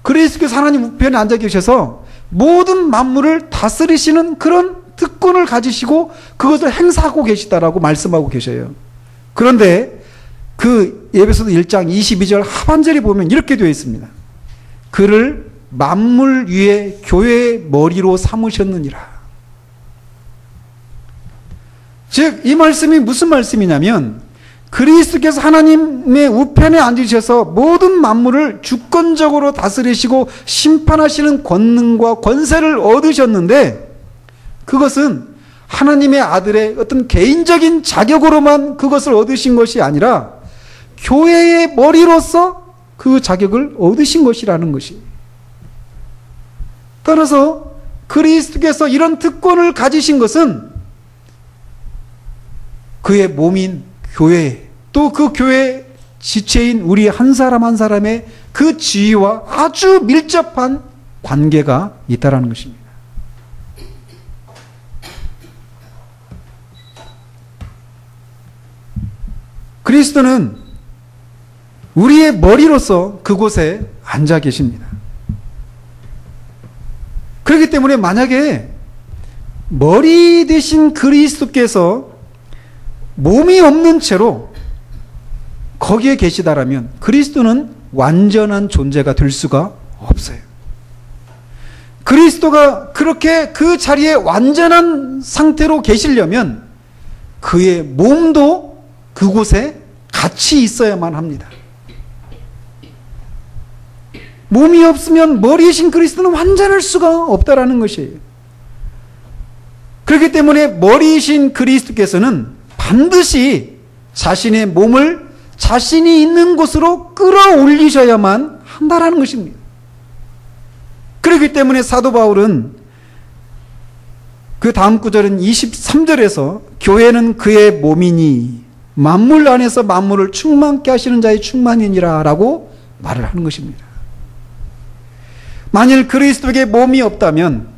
[SPEAKER 1] 그리스도께서 하나님 우편에 앉아 계셔서 모든 만물을 다스리시는 그런 특권을 가지시고 그것을 행사하고 계시다라고 말씀하고 계셔요. 그런데 그 에베소서 1장 22절 하반절에 보면 이렇게 되어 있습니다. 그를 만물 위에 교회의 머리로 삼으셨느니라. 즉, 이 말씀이 무슨 말씀이냐면 그리스도께서 하나님의 우편에 앉으셔서 모든 만물을 주권적으로 다스리시고 심판하시는 권능과 권세를 얻으셨는데, 그것은 하나님의 아들의 어떤 개인적인 자격으로만 그것을 얻으신 것이 아니라 교회의 머리로서 그 자격을 얻으신 것이라는 것이. 따라서 그리스도께서 이런 특권을 가지신 것은 그의 몸인 교회, 또 그 교회 지체인 우리 한 사람 한 사람의 그 지위와 아주 밀접한 관계가 있다라는 것입니다. 그리스도는 우리의 머리로서 그곳에 앉아 계십니다. 그렇기 때문에 만약에 머리 되신 그리스도께서 몸이 없는 채로 거기에 계시다라면 그리스도는 완전한 존재가 될 수가 없어요. 그리스도가 그렇게 그 자리에 완전한 상태로 계시려면 그의 몸도 그곳에 같이 있어야만 합니다. 몸이 없으면 머리이신 그리스도는 완전할 수가 없다라는 것이에요. 그렇기 때문에 머리이신 그리스도께서는 반드시 자신의 몸을 자신이 있는 곳으로 끌어올리셔야만 한다라는 것입니다. 그렇기 때문에 사도 바울은 그 다음 구절은 23절에서 교회는 그의 몸이니 만물 안에서 만물을 충만케 하시는 자의 충만이니라 라고 말을 하는 것입니다. 만일 그리스도에게 몸이 없다면,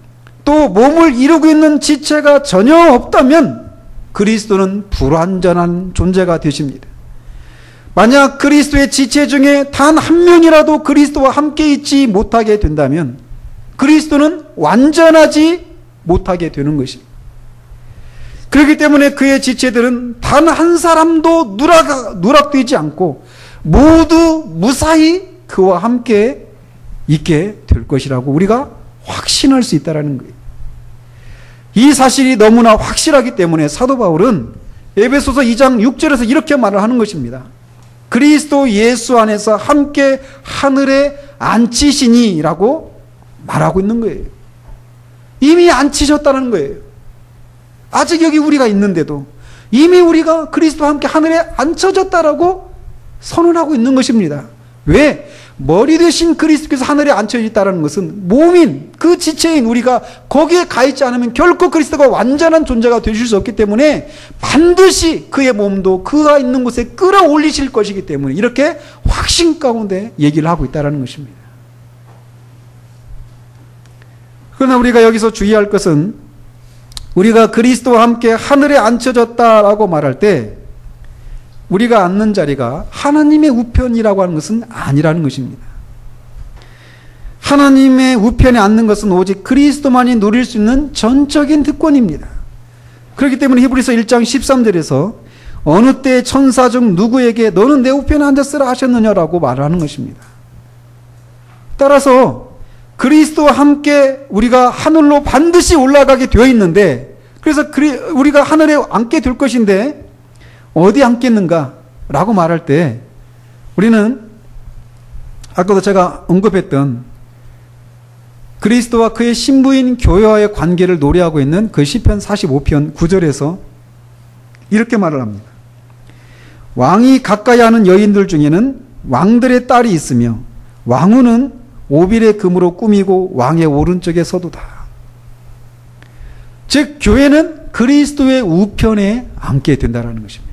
[SPEAKER 1] 또 몸을 이루고 있는 지체가 전혀 없다면 그리스도는 불완전한 존재가 되십니다. 만약 그리스도의 지체 중에 단 한 명이라도 그리스도와 함께 있지 못하게 된다면 그리스도는 완전하지 못하게 되는 것입니다. 그렇기 때문에 그의 지체들은 단 한 사람도 누락되지 않고 모두 무사히 그와 함께 있게 될 것이라고 우리가 확신할 수 있다는 거예요. 이 사실이 너무나 확실하기 때문에 사도 바울은 에베소서 2장 6절에서 이렇게 말을 하는 것입니다. 그리스도 예수 안에서 함께 하늘에 앉히시니 라고 말하고 있는 거예요. 이미 앉히셨다는 거예요. 아직 여기 우리가 있는데도 이미 우리가 그리스도와 함께 하늘에 앉혀졌다라고 선언하고 있는 것입니다. 왜? 머리 되신 그리스도께서 하늘에 앉혀있다는 것은 몸인 그 지체인 우리가 거기에 가 있지 않으면 결코 그리스도가 완전한 존재가 되실 수 없기 때문에 반드시 그의 몸도 그가 있는 곳에 끌어올리실 것이기 때문에 이렇게 확신 가운데 얘기를 하고 있다는 것입니다. 그러나 우리가 여기서 주의할 것은 우리가 그리스도와 함께 하늘에 앉혀졌다라고 말할 때 우리가 앉는 자리가 하나님의 우편이라고 하는 것은 아니라는 것입니다. 하나님의 우편에 앉는 것은 오직 그리스도만이 누릴 수 있는 전적인 특권입니다. 그렇기 때문에 히브리서 1장 13절에서 어느 때 천사 중 누구에게 너는 내 우편에 앉았으라 하셨느냐라고 말하는 것입니다. 따라서 그리스도와 함께 우리가 하늘로 반드시 올라가게 되어 있는데, 그래서 우리가 하늘에 앉게 될 것인데 어디 앉겠는가 라고 말할 때 우리는 아까도 제가 언급했던 그리스도와 그의 신부인 교회와의 관계를 노래하고 있는 그 시편 45편 9절에서 이렇게 말을 합니다. 왕이 가까이 하는 여인들 중에는 왕들의 딸이 있으며 왕후는 오빌의 금으로 꾸미고 왕의 오른쪽에 서도다. 즉 교회는 그리스도의 우편에 앉게 된다는 것입니다.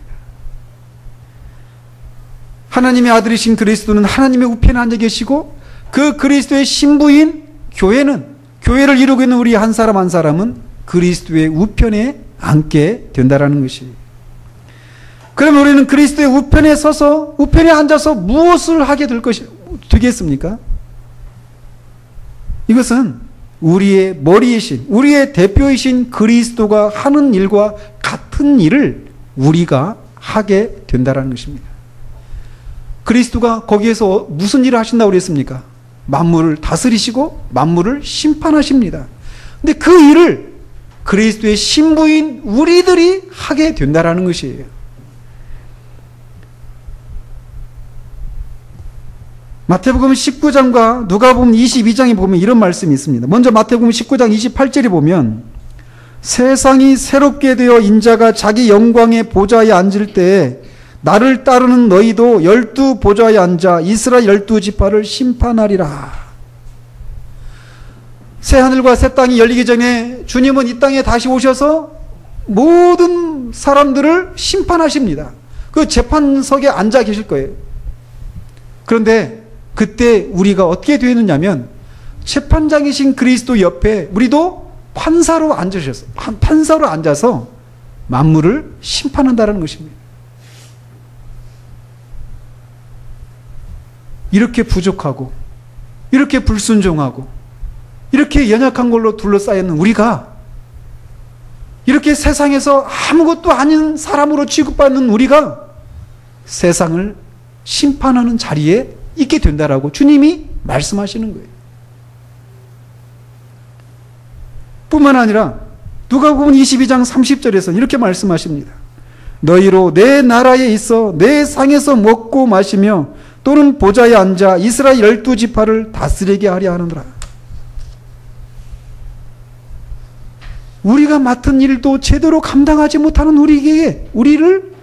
[SPEAKER 1] 하나님의 아들이신 그리스도는 하나님의 우편에 앉아 계시고 그 그리스도의 신부인 교회는, 교회를 이루고 있는 우리 한 사람 한 사람은 그리스도의 우편에 앉게 된다는 것이. 그러면 우리는 그리스도의 우편에 서서, 우편에 앉아서 무엇을 하게 되겠습니까? 이것은 우리의 머리이신, 우리의 대표이신 그리스도가 하는 일과 같은 일을 우리가 하게 된다는 것입니다. 그리스도가 거기에서 무슨 일을 하신다고 그랬습니까? 만물을 다스리시고 만물을 심판하십니다. 근데 그 일을 그리스도의 신부인 우리들이 하게 된다는 것이에요. 마태복음 19장과 누가복음 22장에 보면 이런 말씀이 있습니다. 먼저 마태복음 19장 28절에 보면 세상이 새롭게 되어 인자가 자기 영광의 보좌에 앉을 때에 나를 따르는 너희도 12 보좌에 앉아 이스라엘 12지파를 심판하리라. 새하늘과 새 땅이 열리기 전에 주님은 이 땅에 다시 오셔서 모든 사람들을 심판하십니다. 그 재판석에 앉아 계실 거예요. 그런데 그때 우리가 어떻게 되느냐면 재판장이신 그리스도 옆에 우리도 판사로 앉아서 만물을 심판한다는 것입니다. 이렇게 부족하고 이렇게 불순종하고 이렇게 연약한 걸로 둘러싸여 있는 우리가, 이렇게 세상에서 아무것도 아닌 사람으로 취급받는 우리가 세상을 심판하는 자리에 있게 된다라고 주님이 말씀하시는 거예요. 뿐만 아니라 누가복음 22장 30절에서는 이렇게 말씀하십니다. 너희로 내 나라에 있어 내 상에서 먹고 마시며 또는 보좌에 앉아 이스라엘 12지파를 다스리게 하려 하느니라. 우리가 맡은 일도 제대로 감당하지 못하는 우리에게 우리를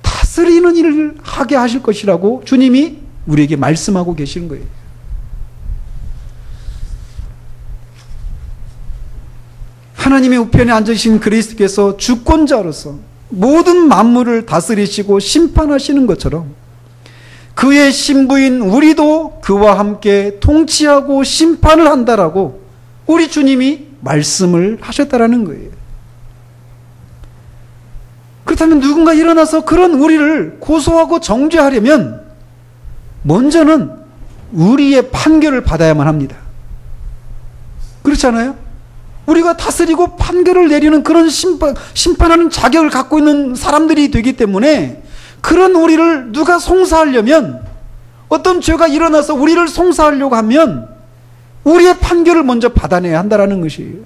[SPEAKER 1] 다스리는 일을 하게 하실 것이라고 주님이 우리에게 말씀하고 계시는 거예요. 하나님의 우편에 앉으신 그리스도께서 주권자로서 모든 만물을 다스리시고 심판하시는 것처럼 그의 신부인 우리도 그와 함께 통치하고 심판을 한다라고 우리 주님이 말씀을 하셨다라는 거예요. 그렇다면 누군가 일어나서 그런 우리를 고소하고 정죄하려면 먼저는 우리의 판결을 받아야만 합니다. 그렇지 않아요? 우리가 다스리고 판결을 내리는 그런 심판하는 자격을 갖고 있는 사람들이 되기 때문에 그런 우리를 누가 송사하려면, 어떤 죄가 일어나서 우리를 송사하려고 하면 우리의 판결을 먼저 받아내야 한다는 것이에요.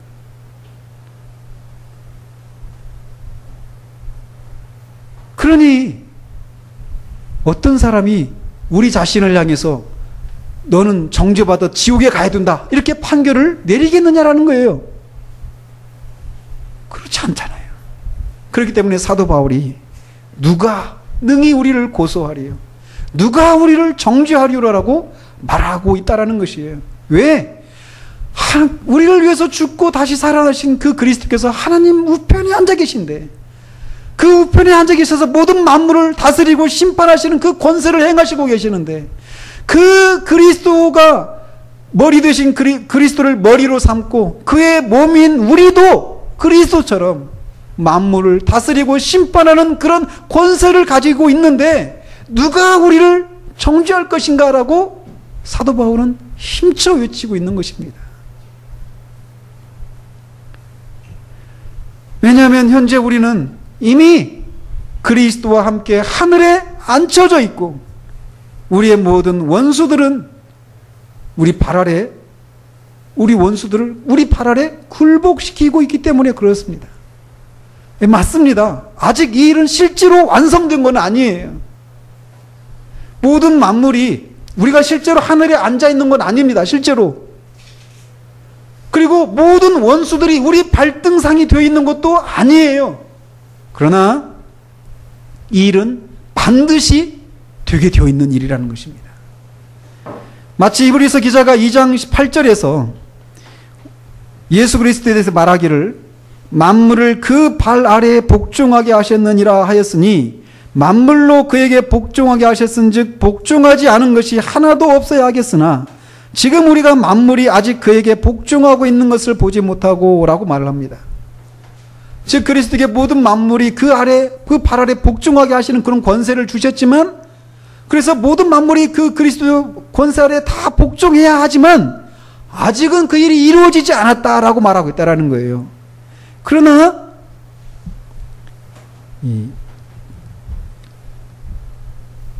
[SPEAKER 1] 그러니 어떤 사람이 우리 자신을 향해서 너는 정죄받아 지옥에 가야 된다 이렇게 판결을 내리겠느냐라는 거예요. 그렇지 않잖아요. 그렇기 때문에 사도 바울이 누가 능히 우리를 고소하리요, 누가 우리를 정죄하리요라고 말하고 있다라는 것이에요. 왜? 우리를 위해서 죽고 다시 살아나신 그 그리스도께서 하나님 우편에 앉아 계신데, 그 우편에 앉아 계셔서 모든 만물을 다스리고 심판하시는 그 권세를 행하시고 계시는데, 그 그리스도가 머리 되신 그리스도를 머리로 삼고 그의 몸인 우리도 그리스도처럼 만물을 다스리고 심판하는 그런 권세를 가지고 있는데 누가 우리를 정죄할 것인가라고 사도 바울은 힘써 외치고 있는 것입니다. 왜냐하면 현재 우리는 이미 그리스도와 함께 하늘에 앉혀져 있고 우리의 모든 원수들은 우리 원수들을 우리 발 아래 굴복시키고 있기 때문에 그렇습니다. 맞습니다. 아직 이 일은 실제로 완성된 건 아니에요. 모든 만물이 우리가 실제로 하늘에 앉아 있는 건 아닙니다. 실제로. 그리고 모든 원수들이 우리 발등상이 되어 있는 것도 아니에요. 그러나 이 일은 반드시 되게 되어 있는 일이라는 것입니다. 마치 이브리서 기자가 2장 8절에서 예수 그리스도에 대해서 말하기를 만물을 그 발 아래에 복종하게 하셨느니라 하였으니 만물로 그에게 복종하게 하셨은즉 복종하지 않은 것이 하나도 없어야 하겠으나 지금 우리가 만물이 아직 그에게 복종하고 있는 것을 보지 못하고 라고 말을 합니다. 즉 그리스도에게 모든 만물이 그 발 아래 복종하게 하시는 그런 권세를 주셨지만, 그래서 모든 만물이 그 그리스도 권세 아래 다 복종해야 하지만 아직은 그 일이 이루어지지 않았다라고 말하고 있다는 거예요. 그러나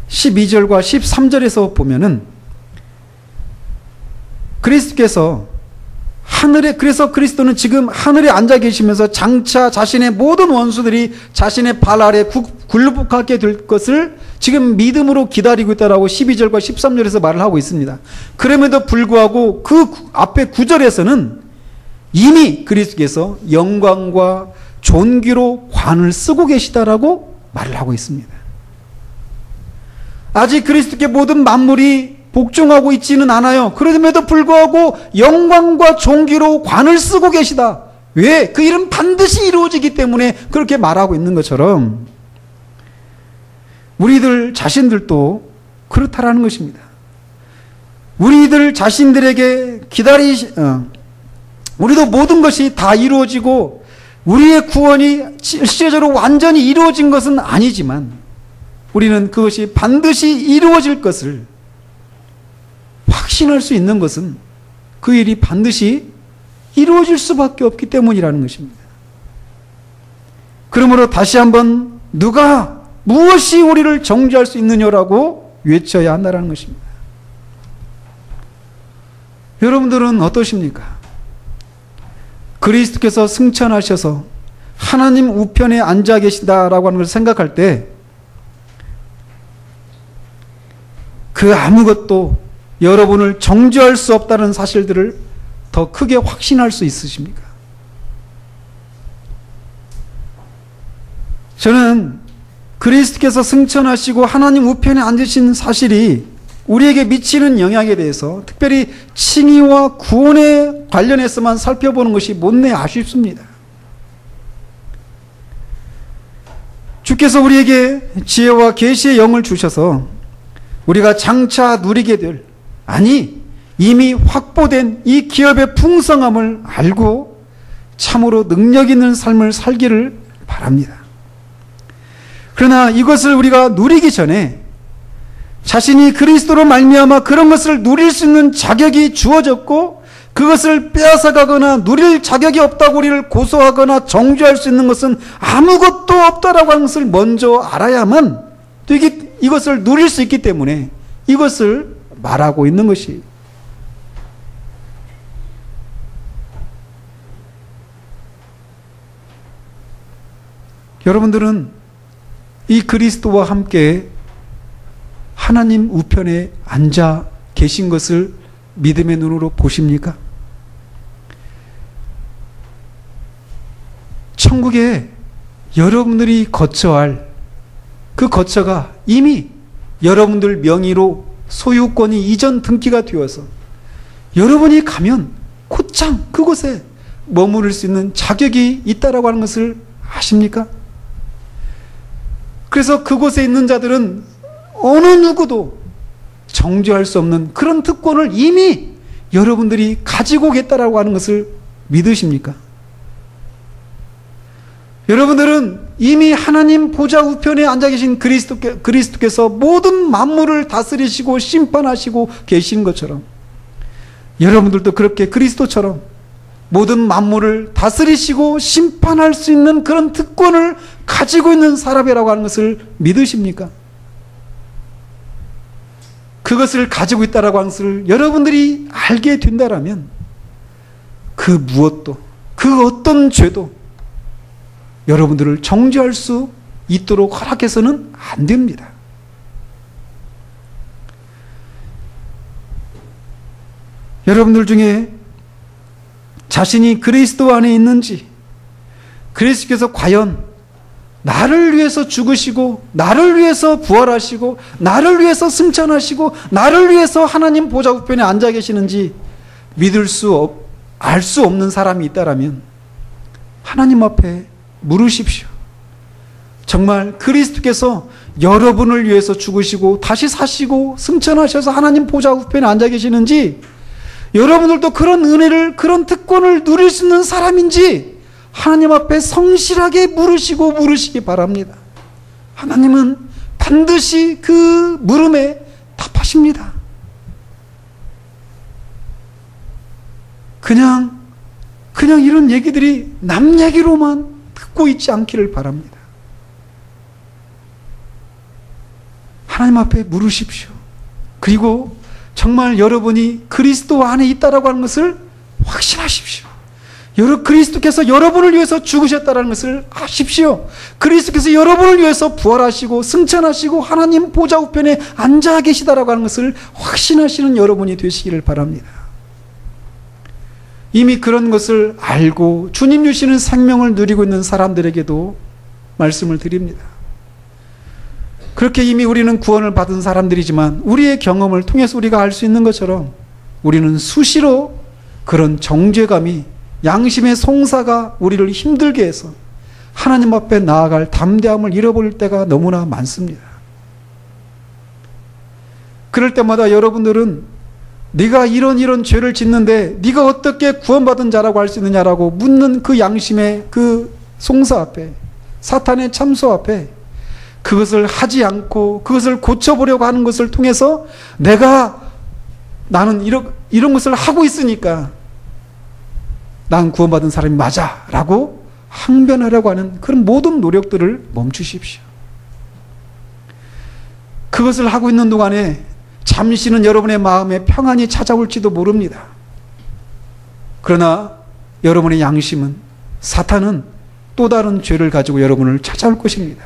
[SPEAKER 1] 12절과 13절에서 보면은 그리스도께서 그래서 그리스도는 지금 하늘에 앉아 계시면서 장차 자신의 모든 원수들이 자신의 발 아래 굴복하게 될 것을 지금 믿음으로 기다리고 있다라고 12절과 13절에서 말을 하고 있습니다. 그럼에도 불구하고 그 앞에 9절에서는 이미 그리스도께서 영광과 존귀로 관을 쓰고 계시다라고 말을 하고 있습니다. 아직 그리스도께 모든 만물이 복종하고 있지는 않아요. 그럼에도 불구하고 영광과 존귀로 관을 쓰고 계시다. 왜? 그 일은 반드시 이루어지기 때문에 그렇게 말하고 있는 것처럼 우리들 자신들도 그렇다라는 것입니다. 우리들 자신들에게 우리도 모든 것이 다 이루어지고 우리의 구원이 실제적으로 완전히 이루어진 것은 아니지만 우리는 그것이 반드시 이루어질 것을 확신할 수 있는 것은 그 일이 반드시 이루어질 수밖에 없기 때문이라는 것입니다. 그러므로 다시 한번 누가 무엇이 우리를 정죄할 수 있느냐라고 외쳐야 한다는 것입니다. 여러분들은 어떠십니까? 그리스도께서 승천하셔서 하나님 우편에 앉아 계신다라고 하는 것을 생각할 때 그 아무것도 여러분을 정죄할 수 없다는 사실들을 더 크게 확신할 수 있으십니까? 저는 그리스도께서 승천하시고 하나님 우편에 앉으신 사실이 우리에게 미치는 영향에 대해서 특별히 칭의와 구원에 관련해서만 살펴보는 것이 못내 아쉽습니다. 주께서 우리에게 지혜와 계시의 영을 주셔서 우리가 장차 누리게 될, 아니 이미 확보된 이 기업의 풍성함을 알고 참으로 능력 있는 삶을 살기를 바랍니다. 그러나 이것을 우리가 누리기 전에 자신이 그리스도로 말미암아 그런 것을 누릴 수 있는 자격이 주어졌고 그것을 빼앗아가거나 누릴 자격이 없다고 우리를 고소하거나 정죄할 수 있는 것은 아무것도 없다라고 하는 것을 먼저 알아야만 또 이것을 누릴 수 있기 때문에 이것을 말하고 있는 것이, 여러분들은 이 그리스도와 함께 하나님 우편에 앉아 계신 것을 믿음의 눈으로 보십니까? 천국에 여러분들이 거처할 그 거처가 이미 여러분들 명의로 소유권이 이전 등기가 되어서 여러분이 가면 곧장 그곳에 머무를 수 있는 자격이 있다라고 하는 것을 아십니까? 그래서 그곳에 있는 자들은 어느 누구도 정죄할 수 없는 그런 특권을 이미 여러분들이 가지고 계시다라고 하는 것을 믿으십니까? 여러분들은 이미 하나님 보좌 우편에 앉아 계신 그리스도께서 모든 만물을 다스리시고 심판하시고 계신 것처럼 여러분들도 그렇게 그리스도처럼 모든 만물을 다스리시고 심판할 수 있는 그런 특권을 가지고 있는 사람이라고 하는 것을 믿으십니까? 그것을 가지고 있다라고 하는 것을 여러분들이 알게 된다라면 그 무엇도, 그 어떤 죄도 여러분들을 정죄할 수 있도록 허락해서는 안 됩니다. 여러분들 중에 자신이 그리스도 안에 있는지, 그리스도께서 과연 나를 위해서 죽으시고 나를 위해서 부활하시고 나를 위해서 승천하시고 나를 위해서 하나님 보좌 우편에 앉아 계시는지 알 수 없는 사람이 있다라면 하나님 앞에 물으십시오. 정말 그리스도께서 여러분을 위해서 죽으시고 다시 사시고 승천하셔서 하나님 보좌 우편에 앉아 계시는지, 여러분들도 그런 은혜를, 그런 특권을 누릴 수 있는 사람인지 하나님 앞에 성실하게 물으시기 바랍니다. 하나님은 반드시 그 물음에 답하십니다. 그냥 이런 얘기들이 남 얘기로만 듣고 있지 않기를 바랍니다. 하나님 앞에 물으십시오. 그리고 정말 여러분이 그리스도 안에 있다라고 하는 것을 확신하십시오. 그리스도께서 여러분을 위해서 죽으셨다는 것을 아십시오. 그리스도께서 여러분을 위해서 부활하시고 승천하시고 하나님 보좌 우편에 앉아 계시다라고 하는 것을 확신하시는 여러분이 되시기를 바랍니다. 이미 그런 것을 알고 주님 주시는 생명을 누리고 있는 사람들에게도 말씀을 드립니다. 그렇게 이미 우리는 구원을 받은 사람들이지만 우리의 경험을 통해서 우리가 알 수 있는 것처럼 우리는 수시로 그런 정죄감이, 양심의 송사가 우리를 힘들게 해서 하나님 앞에 나아갈 담대함을 잃어버릴 때가 너무나 많습니다. 그럴 때마다 여러분들은 네가 이런 죄를 짓는데 네가 어떻게 구원받은 자라고 할 수 있느냐라고 묻는 그 양심의 그 송사 앞에, 사탄의 참소 앞에 그것을 하지 않고 그것을 고쳐보려고 하는 것을 통해서 나는 이런 것을 하고 있으니까 난 구원받은 사람이 맞아 라고 항변하려고 하는 그런 모든 노력들을 멈추십시오. 그것을 하고 있는 동안에 잠시는 여러분의 마음에 평안이 찾아올지도 모릅니다. 그러나 여러분의 양심은, 사탄은 또 다른 죄를 가지고 여러분을 찾아올 것입니다.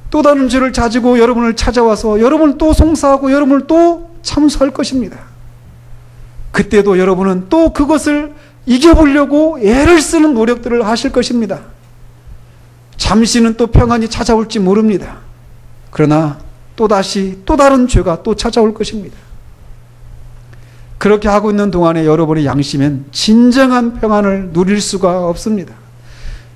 [SPEAKER 1] 또 다른 죄를 가지고 여러분을 찾아와서 여러분을 또 송사하고 여러분을 또 참소할 것입니다. 그때도 여러분은 또 그것을 이겨보려고 애를 쓰는 노력들을 하실 것입니다. 잠시는 또 평안이 찾아올지 모릅니다. 그러나 또다시 또 다른 죄가 또 찾아올 것입니다. 그렇게 하고 있는 동안에 여러분의 양심엔 진정한 평안을 누릴 수가 없습니다.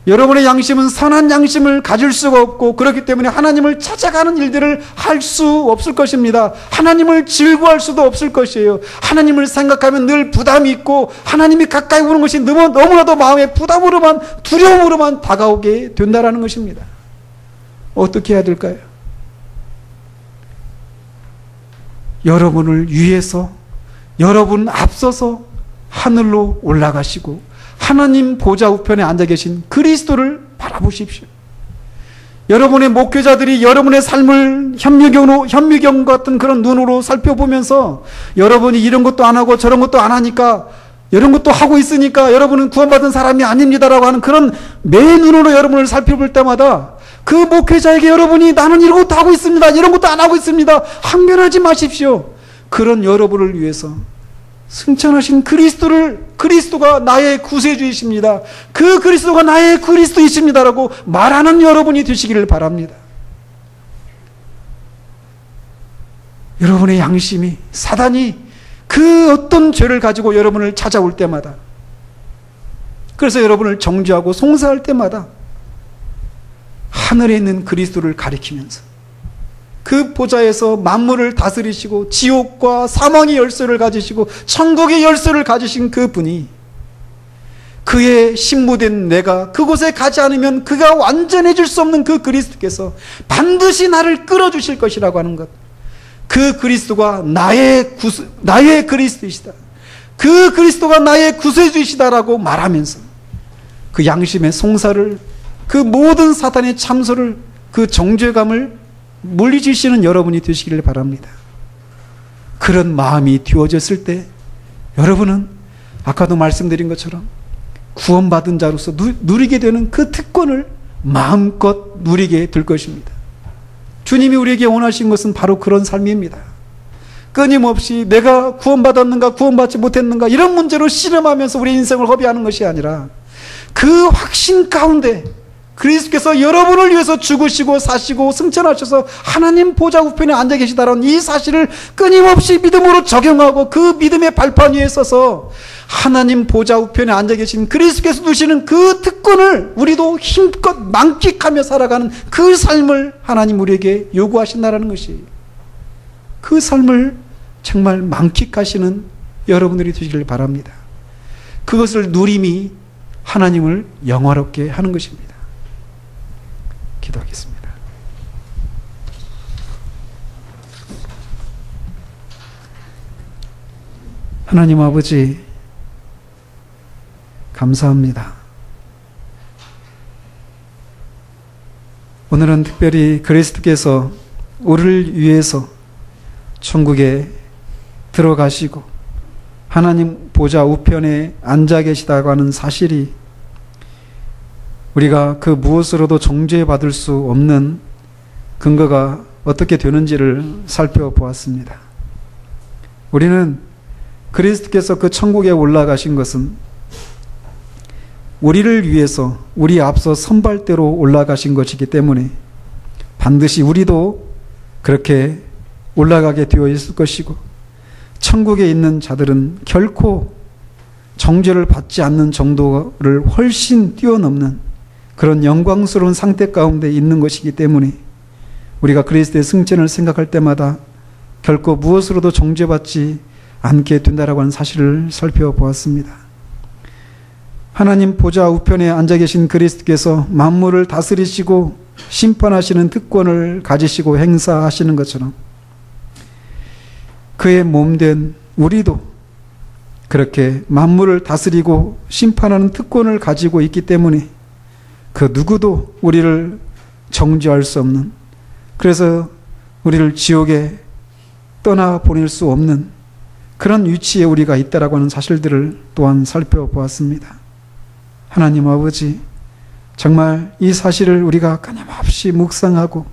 [SPEAKER 1] 여러분의 양심은 선한 양심을 가질 수가 없고, 그렇기 때문에 하나님을 찾아가는 일들을 할 수 없을 것입니다. 하나님을 즐거워할 수도 없을 것이에요. 하나님을 생각하면 늘 부담이 있고 하나님이 가까이 오는 것이 너무나도 마음에 부담으로만, 두려움으로만 다가오게 된다라는 것입니다. 어떻게 해야 될까요? 여러분을 위해서, 여러분 앞서서 하늘로 올라가시고 하나님 보좌 우편에 앉아 계신 그리스도를 바라보십시오. 여러분의 목회자들이 여러분의 삶을 현미경 같은 그런 눈으로 살펴보면서 여러분이 이런 것도 안 하고 저런 것도 안 하니까, 이런 것도 하고 있으니까 여러분은 구원받은 사람이 아닙니다라고 하는 그런 매 눈으로 여러분을 살펴볼 때마다 그 목회자에게 여러분이 나는 이런 것도 하고 있습니다, 이런 것도 안 하고 있습니다, 항변하지 마십시오. 그런 여러분을 위해서 승천하신 그리스도가 나의 구세주이십니다, 그 그리스도가 나의 그리스도이십니다라고 말하는 여러분이 되시기를 바랍니다. 여러분의 양심이, 사단이 그 어떤 죄를 가지고 여러분을 찾아올 때마다, 그래서 여러분을 정죄하고 송사할 때마다 하늘에 있는 그리스도를 가리키면서 그 보좌에서 만물을 다스리시고 지옥과 사망의 열쇠를 가지시고 천국의 열쇠를 가지신 그 분이, 그의 신부된 내가 그곳에 가지 않으면 그가 완전해질 수 없는 그 그리스도께서 반드시 나를 끌어주실 것이라고 하는 것, 그 그리스도가 나의 그리스도이시다, 그 그리스도가 나의 구세주이시다라고 말하면서 그 양심의 송사를, 그 모든 사탄의 참소를, 그 정죄감을 물리치시는 여러분이 되시기를 바랍니다. 그런 마음이 띄워졌을 때 여러분은 아까도 말씀드린 것처럼 구원받은 자로서 누리게 되는 그 특권을 마음껏 누리게 될 것입니다. 주님이 우리에게 원하신 것은 바로 그런 삶입니다. 끊임없이 내가 구원받았는가 구원받지 못했는가 이런 문제로 씨름하면서 우리 인생을 허비하는 것이 아니라 그 확신 가운데 그리스도께서 여러분을 위해서 죽으시고 사시고 승천하셔서 하나님 보좌 우편에 앉아 계시다는 이 사실을 끊임없이 믿음으로 적용하고 그 믿음의 발판 위에 서서 하나님 보좌 우편에 앉아 계신 그리스도께서 두시는 그 특권을 우리도 힘껏 만끽하며 살아가는 그 삶을 하나님 우리에게 요구하신다는 것이, 그 삶을 정말 만끽하시는 여러분들이 되시길 바랍니다. 그것을 누림이 하나님을 영화롭게 하는 것입니다. 기도하겠습니다. 하나님 아버지, 감사합니다. 오늘은 특별히 그리스도께서 우리를 위해서 천국에 들어가시고 하나님 보좌 우편에 앉아 계시다고 하는 사실이 우리가 그 무엇으로도 정죄받을 수 없는 근거가 어떻게 되는지를 살펴보았습니다. 우리는 그리스도께서 그 천국에 올라가신 것은 우리를 위해서 우리 앞서 선발대로 올라가신 것이기 때문에 반드시 우리도 그렇게 올라가게 되어 있을 것이고, 천국에 있는 자들은 결코 정죄를 받지 않는 정도를 훨씬 뛰어넘는 그런 영광스러운 상태 가운데 있는 것이기 때문에 우리가 그리스도의 승천을 생각할 때마다 결코 무엇으로도 정죄받지 않게 된다라고 하는 사실을 살펴보았습니다. 하나님 보좌 우편에 앉아 계신 그리스도께서 만물을 다스리시고 심판하시는 특권을 가지시고 행사하시는 것처럼 그의 몸된 우리도 그렇게 만물을 다스리고 심판하는 특권을 가지고 있기 때문에 그 누구도 우리를 정죄할 수 없는, 그래서 우리를 지옥에 떠나보낼 수 없는 그런 위치에 우리가 있다라고 하는 사실들을 또한 살펴보았습니다. 하나님 아버지, 정말 이 사실을 우리가 끊임없이 묵상하고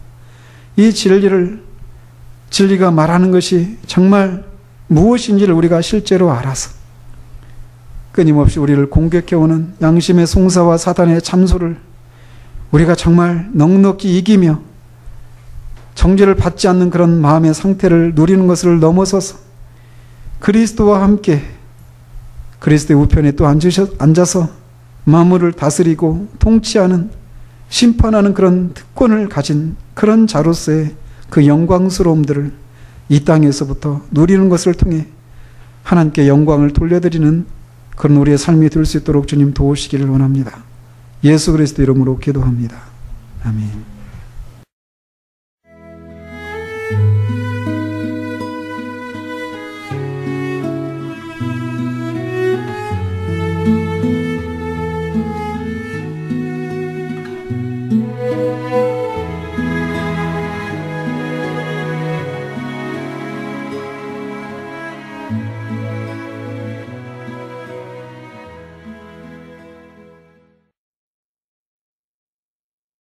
[SPEAKER 1] 이 진리가 말하는 것이 정말 무엇인지를 우리가 실제로 알아서 끊임없이 우리를 공격해오는 양심의 송사와 사단의 참소를 우리가 정말 넉넉히 이기며 정죄를 받지 않는 그런 마음의 상태를 누리는 것을 넘어서서 그리스도와 함께 그리스도의 우편에 또 앉아서 만물을 다스리고 통치하는, 심판하는 그런 특권을 가진 그런 자로서의 그 영광스러움들을 이 땅에서부터 누리는 것을 통해 하나님께 영광을 돌려드리는 그런 우리의 삶이 될 수 있도록 주님 도우시기를 원합니다. 예수 그리스도 이름으로 기도합니다. 아멘.